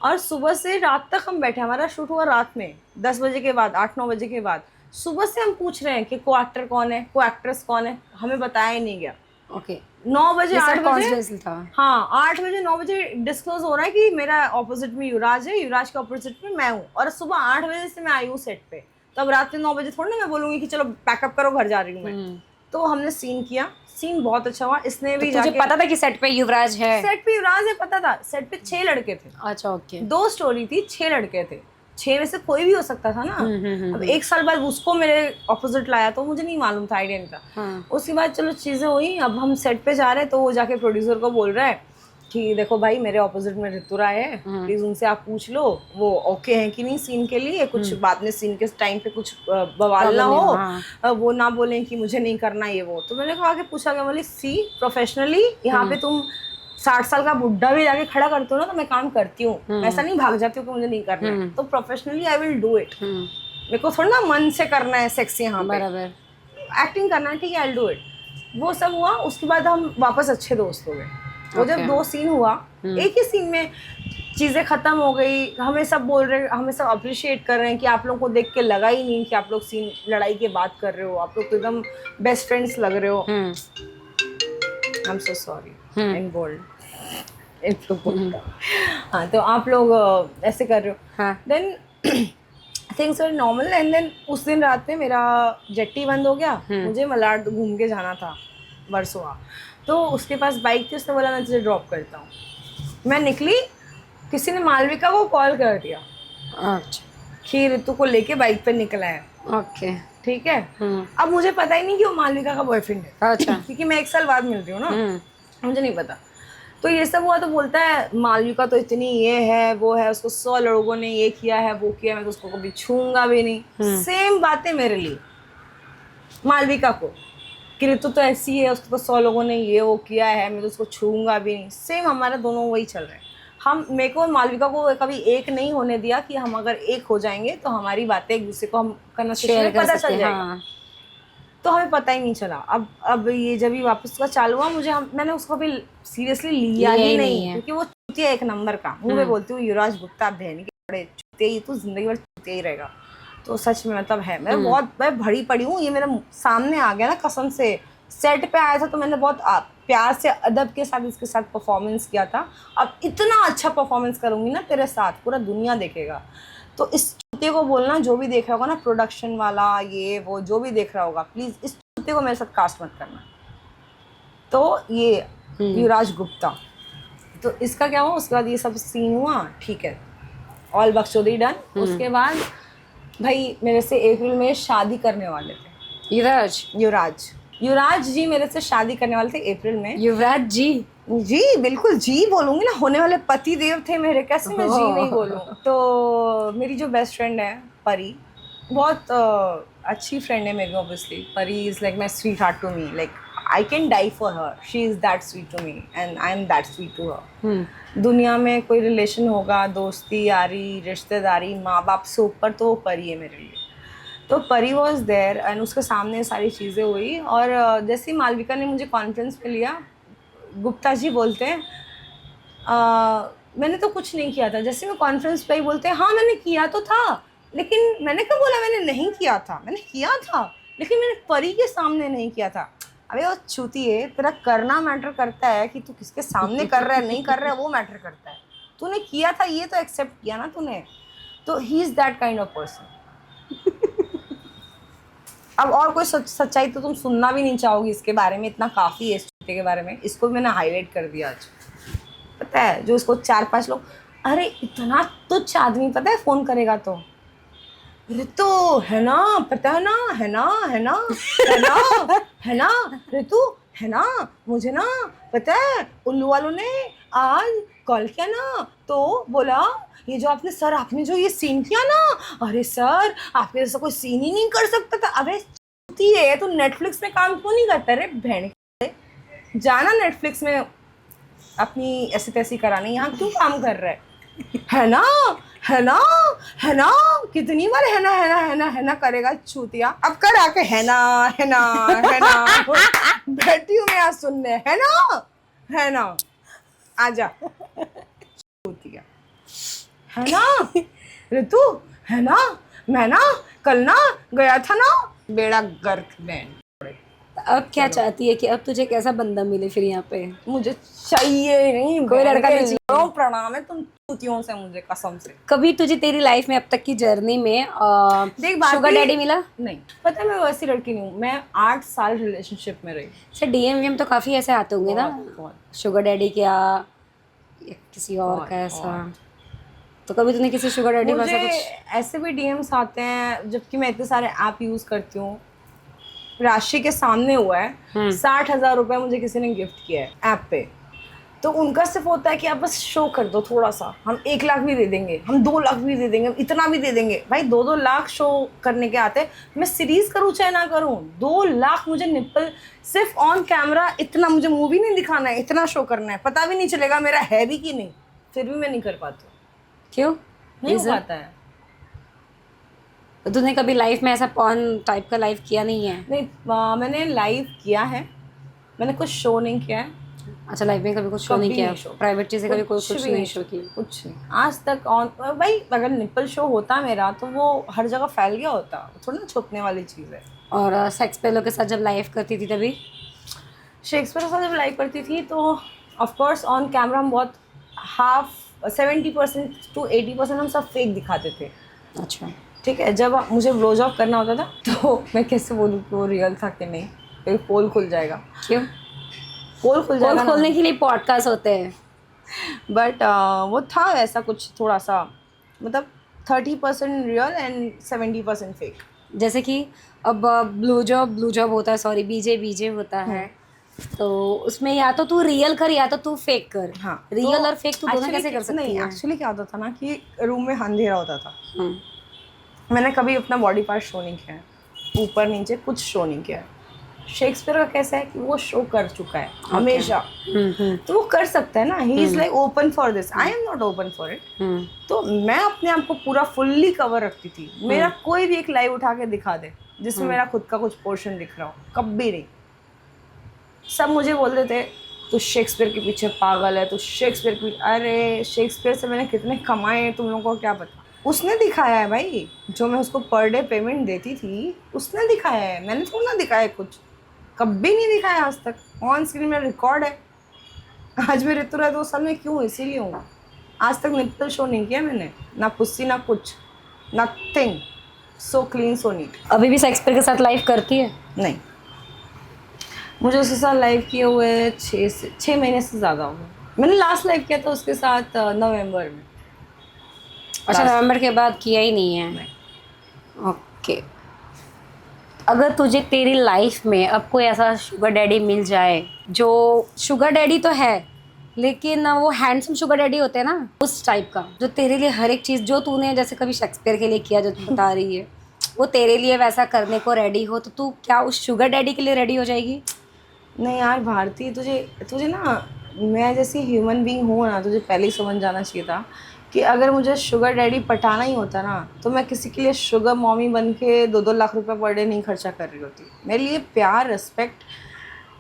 और सुबह से रात तक हम बैठे, हमारा शूट हुआ रात में 10 बजे के बाद, 8-9 बजे के बाद। सुबह से हम पूछ रहे हैं कि को एक्टर कौन है, को एक्ट्रेस कौन है, हमें बताया ही नहीं गया। ओके। 9 बजे, 8 बजे, कॉन्फिडेंशियल था। हाँ 8 बजे 9 बजे डिस्क्लोज हो रहा है कि मेरा ऑपोजिट में युवराज है, युवराज के ऑपोजिट में मैं हूँ, और सुबह 8 बजे से मैं आई हूँ सेट पे। तो अब रात में 9 बजे थोड़ी ना मैं बोलूँगी कि चलो पैकअप करो, घर जा रही हूँ मैं। तो हमने सीन किया, सीन बहुत अच्छा हुआ। इसने भी तो तुझे जाके, पता था कि सेट पे युवराज है? सेट पे युवराज है पता था। सेट पे 6 लड़के थे। अच्छा, ओके। 2 स्टोरी थी, 6 लड़के थे। 6 में से कोई भी हो सकता था ना। अब 1 साल बाद उसको मेरे ऑपोजिट लाया तो मुझे नहीं मालूम था, आइडिया नहीं था। उसके बाद चलो चीज़ें हुई, अब हम सेट पे जा रहे हैं, तो वो जाके प्रोड्यूसर को बोल रहा है कि देखो भाई मेरे ऑपोजिट में ऋतु राय है, प्लीज़ उनसे आप पूछ लो वो ओके हैं कि नहीं सीन के लिए, कुछ बाद में सीन के टाइम पे कुछ बवाल ना हो, वो ना बोलें कि मुझे नहीं करना ये वो। तो मैंने कहा कि पूछा गया, बोले सी प्रोफेशनली यहाँ पे तुम 60 साल का बुढ़ा भी जाके खड़ा करते हो ना, तो मैं काम करती हूँ, ऐसा नहीं भाग जाती हूँ कि मुझे नहीं करना है, तो professionally I will do it. मेरे को थोड़ा ना मन से करना है सेक्सी, यहाँ पे बराबर एक्टिंग करना है, ठीक है, आई विल डू इट। वो सब हुआ। उसके बाद हम वापस अच्छे दोस्त हो गए। वो जब 2 सीन हुआ, एक ही सीन में चीज़ें ख़त्म हो गई। हमें सब बोल रहे हैं, हमें सब अप्रिशिएट कर रहे हैं कि आप लोगों को देख के लगा ही नहीं कि आप लोग सीन लड़ाई के बात कर रहे हो, आप लोग तो एकदम बेस्ट फ्रेंड्स लग रहे हो। I am so sorry in bold. हाँ, तो आप लोग ऐसे कर रहे हो। Then things are normal. And then उस दिन रात में मेरा जेट्टी बंद हो गया, मुझे मलाड घूम के जाना था वर्सोवा। तो उसके पास बाइक थी, उसने बोला मैं तुझे ड्रॉप करता हूँ। मैं निकली, किसी ने मालविका को कॉल कर दिया कि ऋतु को लेके बाइक पे निकला है। ओके, ठीक है। अब मुझे पता ही नहीं कि वो मालविका का बॉयफ्रेंड है। अच्छा। क्योंकि मैं 1 साल बाद मिल रही हूँ ना, मुझे नहीं पता। तो ये सब हुआ, तो बोलता है मालविका तो इतनी ये है वो है, उसको 100 लोगों ने ये किया है वो किया, मैं तो उसको कभी छूंगा भी नहीं। सेम बातें मेरे लिए मालविका को, कि ऋतु तो ऐसी है, उसको तो 100 लोगों ने ये वो किया है, मैं तो उसको छूंगा भी नहीं। सेम हमारा दोनों वही चल रहा है। हम, मेरे को मालविका को कभी एक नहीं होने दिया कि हम अगर एक हो जाएंगे तो हमारी बातें एक दूसरे को हम कन्वर्सेशन में पता चल जाएगा। तो हमें पता ही नहीं चला। अब ये जब ही वापस का चालू हुआ, मैंने उसको भी सीरियसली लिया ही नहीं, क्योंकि वो चुतिया एक नंबर का। मुँह पे बोलती हूँ युवराज गुप्ता बहन के बड़े चुतिया ही, तो जिंदगी भर चुतिया ही रहेगा। तो सच में मतलब है, मैं भरी पड़ी हूँ। ये मेरे सामने आ गया ना कसम से। सेट पे आया था तो मैंने बहुत प्यार से अदब के साथ इसके साथ परफॉर्मेंस किया था। अब इतना अच्छा परफॉर्मेंस करूँगी ना तेरे साथ, पूरा दुनिया देखेगा। तो इस चुतिया को बोलना, जो भी देख रहा होगा ना, प्रोडक्शन वाला ये वो जो भी देख रहा होगा, प्लीज़ इस चुतिया को मेरे साथ कास्ट मत करना। तो ये युवराज गुप्ता, तो इसका क्या हुआ, उसके बाद ये सब सीन हुआ, ठीक है, ऑल बकचोदी डन। उसके बाद भाई मेरे से अप्रैल में शादी करने वाले थे युवराज। युवराज जी मेरे से शादी करने वाले थे अप्रैल में। युवराज जी? जी बिल्कुल जी बोलूंगी ना, होने वाले पति देव थे मेरे, कैसे मैं जी नहीं बोलूं। तो मेरी जो बेस्ट फ्रेंड है परी, बहुत अच्छी फ्रेंड है मेरी obviously. Pari is like my sweetheart to me, like I can die for her, she is that sweet to me and I am that sweet to her. दुनिया में कोई रिलेशन होगा, दोस्ती यारी रिश्तेदारी माँ बाप से ऊपर, तो वो परी है मेरे लिए। तो परी वॉज देयर एंड उसके सामने सारी चीज़ें हुई। और जैसे ही मालविका ने मुझे कॉन्फ्रेंस में लिया, गुप्ता जी बोलते हैं मैंने तो कुछ नहीं किया था। जैसे मैं कॉन्फ्रेंस पे ही बोलते हैं हाँ मैंने किया तो था, लेकिन मैंने कब बोला मैंने नहीं किया था, मैंने किया था लेकिन मैंने परी के सामने नहीं किया था। अबे वो छूती है, तेरा करना मैटर करता है कि तू किसके सामने कर रहा है नहीं कर रहा है, वो मैटर करता है। तूने किया था ये तो एक्सेप्ट किया ना तूने, तो he is that kind of person. अब और कोई सच्चाई तो तुम सुनना भी नहीं चाहोगी इसके बारे में, इतना काफ़ी है इस छुट्टी के बारे में। इसको भी मैंने हाईलाइट कर दिया आज। पता है जो उसको 4-5 लोग, अरे इतना तुच्छ आदमी पता है फ़ोन करेगा तो, ऋतु है ना, पता है ना, है ना, है ना, है ना, है ना, ऋतु है ना, मुझे ना पता है उल्लू वालों ने आज कॉल किया ना, तो बोला ये जो आपने जो ये सीन किया ना, अरे सर आपके जैसा कोई सीन ही नहीं कर सकता था। अबे है तो नेटफ्लिक्स में काम क्यों नहीं करता रे बहन, जाना नेटफ्लिक्स में अपनी ऐसी तैसी करानी, यहाँ क्यों काम कर रहा है ना, है ना, है ना, कितनी बार है ना, है ना, है ना, है ना करेगा छूतिया। अब कर आके है ना, है ना, है ना, बैठी हूँ मैं आज सुनने, है ना, है ना, आजा छूतिया, है ना ऋतु, है ना, मैं ना कल ना गया था ना, बेड़ा गर्क में। अब क्या चाहती है कि अब तुझे कैसा बंदा मिले फिर यहाँ पे? मुझे चाहिए नहीं कोई लड़का नहीं चाहिए। प्रणाम है तुम चूतियों से, मुझे कसम से। कभी तुझे तेरी लाइफ में अब तक की जर्नी में देख शुगर डैडी मिला? नहीं, पता है मैं वैसी लड़की नहीं हूँ। मैं 8 साल रिलेशनशिप में रही। सर डीएम तो काफी ऐसे आते होंगे ना, शुगर डैडी क्या या किसी और का ऐसा, तो कभी तूने किसी शुगर डैडी का ऐसा कुछ? ऐसे भी डीएम्स आते हैं, जबकि मैं इतने सारे ऐप यूज करती हूँ। राशि के सामने हुआ है 60,000 रुपये मुझे किसी ने गिफ्ट किया है ऐप पे, तो उनका सिर्फ होता है कि आप बस शो कर दो थोड़ा सा, हम 1 लाख भी दे देंगे, हम 2 लाख भी दे देंगे, हम इतना भी दे देंगे। भाई 2-2 लाख शो करने के आते, मैं सीरीज करूँ चाहे ना करूँ, 2 लाख मुझे निप्पल सिर्फ ऑन कैमरा, इतना मुझे मूवी नहीं दिखाना है, इतना शो करना है, पता भी नहीं चलेगा मेरा है भी कि नहीं, फिर भी मैं नहीं कर पाती। क्यों नहीं हो पाता है। तो तूने कभी लाइफ में ऐसा पॉर्न टाइप का लाइव किया नहीं है? नहीं, मैंने लाइव किया है, मैंने कुछ शो नहीं किया है। अच्छा, लाइफ में कभी कुछ शो नहीं किया? प्राइवेट चीज़ें कभी कुछ नहीं शो की? कुछ नहीं आज तक। ऑन भाई अगर निप्पल शो होता मेरा तो वो हर जगह फैल गया होता, थोड़ा ना छुपने वाली चीज़ है। और सेक्स पेलो के साथ जब लाइव करती थी तभी? शेक्सपियर के साथ जब लाइव करती थी तो ऑफकोर्स ऑन कैमरा हम बहुत 70% to 80% हम सब फेक दिखाते थे। अच्छा ठीक है, जब मुझे ब्लो जॉब करना होता था तो मैं कैसे बोलूँ कि वो रियल था कि नहीं, फिर पोल खुल जाएगा। क्यों? पोल खुल जाएगा, खोलने के लिए पॉडकास्ट होते हैं। बट वो था ऐसा कुछ थोड़ा सा, मतलब 30% रियल एंड 70% फेक। जैसे कि अब ब्लू जॉब होता है, सॉरी बीजे होता है, तो उसमें या तो तू रियल कर या तो तू फेक कर। हाँ, रियल तो और फेक तू दोनों कैसे कर सकती है? एक्चुअली क्या होता था ना कि रूम में अंधेरा होता था। मैंने कभी अपना बॉडी पार्ट शो नहीं किया है, ऊपर नीचे कुछ शो नहीं किया है। शेक्सपियर का कैसा है कि वो शो कर चुका है हमेशा, तो वो कर सकता है ना, he is like open for this, I am not open for it. तो मैं अपने आप को पूरा फुल्ली कवर रखती थी। मेरा कोई भी एक लाइव उठा के दिखा दे जिसमें मेरा खुद का कुछ पोर्शन दिख रहा हो, कभी नहीं। सब मुझे बोलते थे तू शेक्सपियर के पीछे पागल है, तू शेक्सपियर के, अरे शेक्सपियर से मैंने कितने कमाए तुम लोगों को क्या पता। उसने दिखाया है भाई, जो मैं उसको पर डे पेमेंट देती थी उसने दिखाया है, मैंने थोड़ा ना दिखाया कुछ, कभी नहीं दिखाया आज तक। ऑन स्क्रीन मेरा रिकॉर्ड है। आज मैं ऋतु रहे 2 साल में क्यों, इसीलिए हूँ। आज तक निप्पल शो नहीं किया मैंने, ना पुस्सी ना कुछ, nothing, so clean so neat. अभी भी शेक्सपियर के साथ लाइव करती है? नहीं, मुझे उसके साथ लाइव किए हुए 6 महीने से ज़्यादा हो गए। मैंने लास्ट लाइव किया था उसके साथ नवंबर में। अच्छा, नवंबर के बाद किया ही नहीं है? ओके। अगर तुझे तेरी लाइफ में अब कोई ऐसा शुगर डैडी मिल जाए, जो शुगर डैडी तो है लेकिन वो हैंडसम शुगर डैडी होते हैं ना, उस टाइप का, जो तेरे लिए हर एक चीज़ जो तूने जैसे कभी शेक्सपियर के लिए किया जो तू बता रही है, वो तेरे लिए वैसा करने को रेडी हो, तो तू क्या उस शुगर डैडी के लिए रेडी हो जाएगी? नहीं यार भारती, तुझे तुझे ना मैं जैसी ह्यूमन बीइंग हूँ ना, तुझे पहले ही समझ जाना चाहिए था कि अगर मुझे शुगर डैडी पटाना ही होता ना, तो मैं किसी के लिए शुगर मॉमी बन के 2-2 लाख रुपए पर डे नहीं खर्चा कर रही होती। मेरे लिए प्यार, रिस्पेक्ट,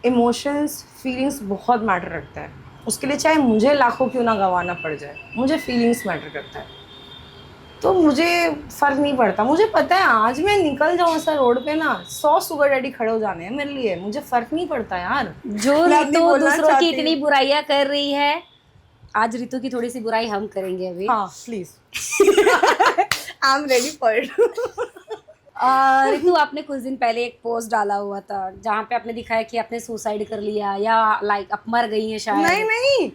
इमोशंस, फीलिंग्स बहुत मैटर रखता है। उसके लिए चाहे मुझे लाखों क्यों ना गंवाना पड़ जाए, मुझे फीलिंग्स मैटर करता है। तो मुझे फ़र्क नहीं पड़ता। मुझे पता है आज मैं निकल जाऊँ ऐसा रोड पे ना, 100 शुगर डैडी खड़े हो जाने हैं मेरे लिए, मुझे फ़र्क नहीं पड़ता यार। जो मैं अपनी रितु बोलना दूसरों की चाहती इतनी हूँ। बुराइयां कर रही है, आज रितु की थोड़ी सी बुराई हम करेंगे अभी। हाँ please. I am ready for it. Ritu, आपने कुछ दिन पहले एक पोस्ट डाला हुआ था जहाँ पे आपने दिखाया कि आपने सुसाइड कर लिया या लाइक आप मर गई हैं शायद। नहीं नहीं,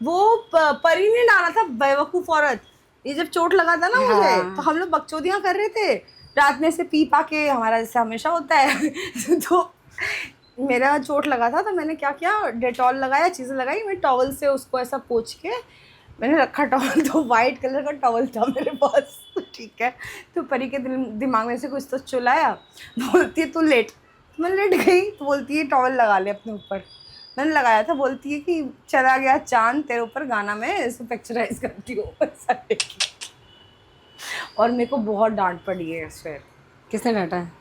वो परी ने डाला था, बेवकूफ़ औरत। ये जब चोट लगा था ना मुझे, हाँ। तो हम लोग बकचोदियाँ कर रहे थे रात में से पी पा के, हमारा जैसे हमेशा होता है। तो मेरा चोट लगा था, तो मैंने क्या किया, डेटॉल लगाया, चीज़ें लगाई, मैं टॉवल से उसको ऐसा पोंछ के मैंने रखा टॉवल। तो वाइट कलर का टॉवल था मेरे पास, ठीक है। तो परी के दिमाग में से कुछ तो चुलाया, बोलती है तू लेट। तो मैं लेट गई, तो बोलती है टॉवल लगा ले अपने ऊपर। मैंने लगाया था, बोलती है कि चला गया चांद तेरे ऊपर गाना मैं इसको पिक्चराइज करती हूँ। ऐसा लेके। और मेरे को बहुत डांट पड़ी है इस पर। किसने डांटा है?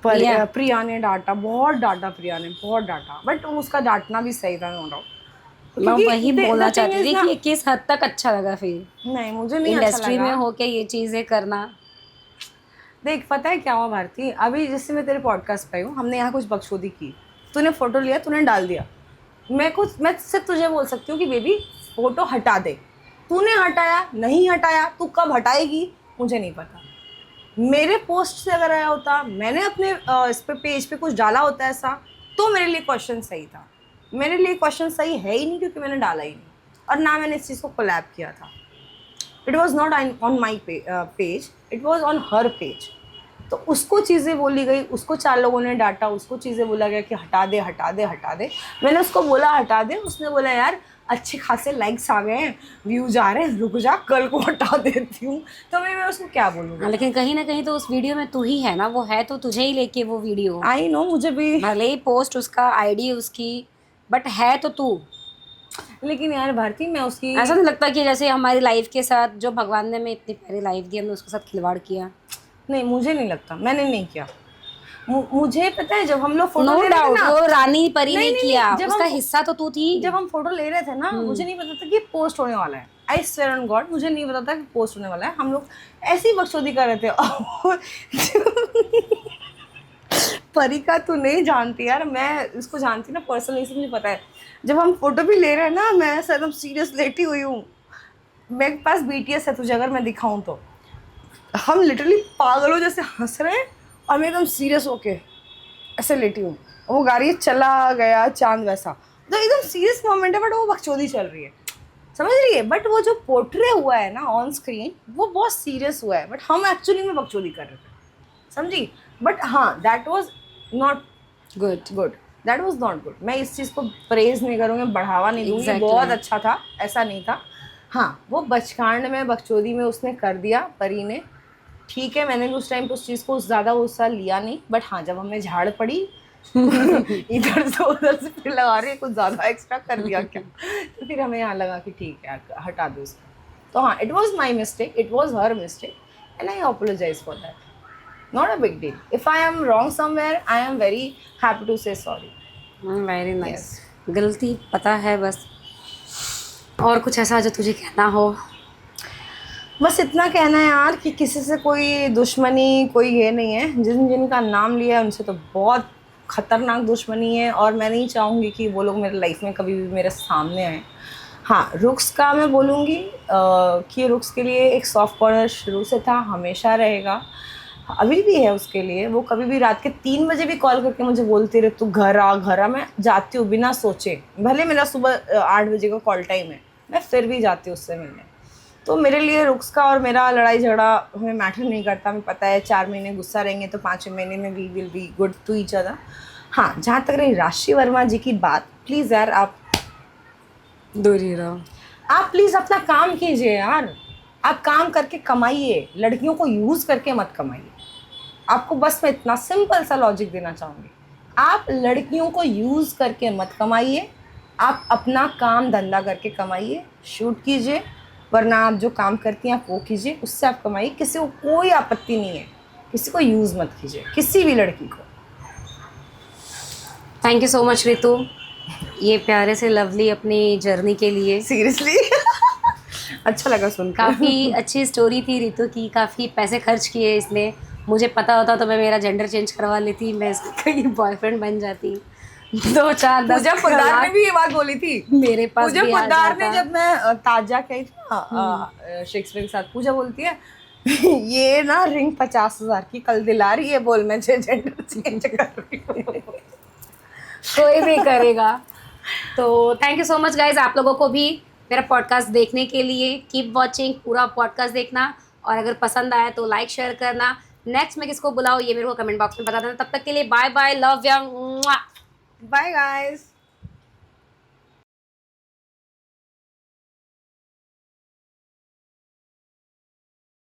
प्रिया ने डांटा, बहुत डांटा, प्रिया ने बहुत डांटा। बट उसका डांटना भी सही था, नो डाउट। मैं वही बोलना चाहती थी ना, कि ये किस हद तक अच्छा लगा फिर नहीं मुझे नहीं अच्छा इंडस्ट्री लगा। में होके ये चीजें करना। देख पता है क्या हुआ भारती, अभी जिससे मैं तेरे पॉडकास्ट पे आई हूँ, हमने यहाँ कुछ बकचोदी की, तूने फोटो लिया, तूने डाल दिया। मैं सिर्फ तुझे बोल सकती हूँ कि बेबी फोटो हटा दे। तूने हटाया नहीं हटाया, तू कब हटाएगी मुझे नहीं पता। मेरे पोस्ट से अगर आया होता, मैंने अपने इस पे पेज पे कुछ डाला होता ऐसा, तो मेरे लिए क्वेश्चन सही था। मेरे लिए क्वेश्चन सही है ही नहीं, क्योंकि मैंने डाला ही नहीं और ना मैंने इस चीज़ को कोलैब किया था। It was not on my page, it was on her page. तो उसको चीज़ें बोली गई, उसको 4 लोगों ने डांटा, उसको चीज़ें बोला गया कि हटा दे हटा दे हटा दे। मैंने उसको बोला हटा दे, उसने बोला यार अच्छे खासे लाइक्स आ गए हैं, व्यूज आ रहे हैं, रुक जा कल को हटा देती हूँ। तो मैं उसको क्या बोलूँगा। लेकिन कहीं ना कहीं तो उस वीडियो में तू ही है ना, वो है तो तुझे ही लेके वो वीडियो। आई नो, मुझे भी। भले ही पोस्ट उसका आईडी उसकी, बट है तो तू। लेकिन यार भारती, मैं उसकी ऐसा नहीं लगता कि जैसे हमारी लाइफ के साथ जो भगवान ने हमें इतनी प्यारी लाइफ दी, हमने उसके साथ खिलवाड़ किया? नहीं, मुझे नहीं लगता, मैंने नहीं किया। मुझे पता है जब हम लोग फोटो नो ले रहे थे डाउट ना, वो रानी परी ने नहीं, किया, जब उसका हम हिस्सा तो तू थी। जब हम फोटो ले रहे थे ना, मुझे नहीं पता था कि पोस्ट होने वाला है। आई स्वेयर ऑन गॉड, मुझे नहीं पता था कि पोस्ट होने वाला है। हम लोग ऐसी बकचोदी कर रहे थे। और परी का तू नहीं जानती यार, मैं इसको जानती ना पर्सनली, से मुझे पता है। जब हम फोटो भी ले रहे हैं ना, मैं ऐसा एकदम सीरियस लेटी हुई हूँ। मेरे पास BTS है, तुझे अगर मैं दिखाऊं तो हम लिटरली पागलों जैसे हंस रहे हैं और मैं एकदम सीरियस होके ऐसे लेटी हूँ। वो गाड़ी चला गया चांद वैसा, तो एकदम सीरियस मोमेंट है, बट वो बकचोदी चल रही है, समझ रही है। बट वो जो पोर्ट्रे हुआ है ना ऑन स्क्रीन, वो बहुत सीरियस हुआ है, बट हम एक्चुअली में बकचोदी कर रहे थे, समझी। बट हाँ, that was not good, that was not good. मैं इस चीज़ को प्रेज नहीं करूँगी, बढ़ावा नहीं दूँगी। Exactly. बहुत अच्छा था, ऐसा नहीं था। हाँ, वो बचकांड में, बकचोदी में उसने कर दिया परी ने, ठीक है। मैंने भी उस टाइम पे उस चीज़ को ज़्यादा गुस्सा लिया नहीं, बट हाँ जब हमें झाड़ पड़ी इधर से उधर से फिर लगा रही है, कुछ ज़्यादा एक्स्ट्रा कर दिया क्या, तो फिर हमें यहाँ लगा कि ठीक है हटा दो इसको। तो हाँ, it was my mistake, it was her mistake, and I apologise for that. Not a big deal. If I am wrong somewhere, I am very happy to say sorry. Very nice. गलती पता है बस। और कुछ ऐसा जो तुझे कहना हो? बस इतना कहना है यार कि किसी से कोई दुश्मनी, कोई ये नहीं है। जिनका नाम लिया है उनसे तो बहुत ख़तरनाक दुश्मनी है, और मैं नहीं चाहूँगी कि वो लोग मेरे लाइफ में कभी भी मेरे सामने आए। हाँ, रुक्स का मैं बोलूँगी कि रुक्स के लिए एक सॉफ्ट कॉर्नर शुरू से था, हमेशा रहेगा, अभी भी है उसके लिए। वो कभी भी रात के 3 बजे भी कॉल करके मुझे बोलती रहे तू घर आ। मैं जाती हूँ बिना सोचे, भले मेरा सुबह 8 बजे का कॉल टाइम है, मैं फिर भी जाती हूँ उससे मिलने। तो मेरे लिए रुक्स का और मेरा लड़ाई झगड़ा हमें मैटर नहीं करता। हमें पता है 4 महीने गुस्सा रहेंगे तो 5वें महीने में we will be good to each other. हाँ, जहाँ तक रही राशि वर्मा जी की बात, प्लीज़ यार आप दूर ही रहो। आप प्लीज़ अपना काम कीजिए यार। आप काम करके कमाइए, लड़कियों को यूज़ करके मत कमाइए। आपको बस मैं इतना सिंपल सा लॉजिक देना चाहूँगी, आप लड़कियों को यूज़ करके मत कमाइए, आप अपना काम धंधा करके कमाइए, शूट कीजिए, वरना आप जो काम करती हैं आप वो कीजिए, उससे आप कमाइए। किसी को कोई आपत्ति नहीं है, किसी को यूज़ मत कीजिए, किसी भी लड़की को। Thank you so much Ritu, ये प्यारे से लवली अपनी जर्नी के लिए। सीरियसली अच्छा लगा सुनकर। काफ़ी अच्छी स्टोरी थी रितु की, काफ़ी पैसे खर्च किए इसने। मुझे पता होता तो मैं मेरा जेंडर चेंज करवा लेती, मैं इसका कहीं बॉयफ्रेंड बन जाती। 2 4 10 पूजा पोद्दार ने भी ये बात बोली थी मेरे पास पूजा भी आ पोद्दार ने, जाता। जब मैं ताजा गई थी ना शेक्सपियर के साथ, पूजा बोलती है ये ना रिंग 50,000 की कल दिला रही है, बोल मैं जेंडर चेंज कर रही हूँ। कोई भी करेगा। तो thank you so much guys, आप लोगों को भी मेरा पॉडकास्ट देखने के लिए। कीप वॉचिंग, पूरा पॉडकास्ट देखना, और अगर पसंद आया तो लाइक शेयर करना। नेक्स्ट मैं किसको बुलाऊँ ये मेरे को कमेंट बॉक्स में बता देना। तब तक के लिए bye bye, love you. Bye guys.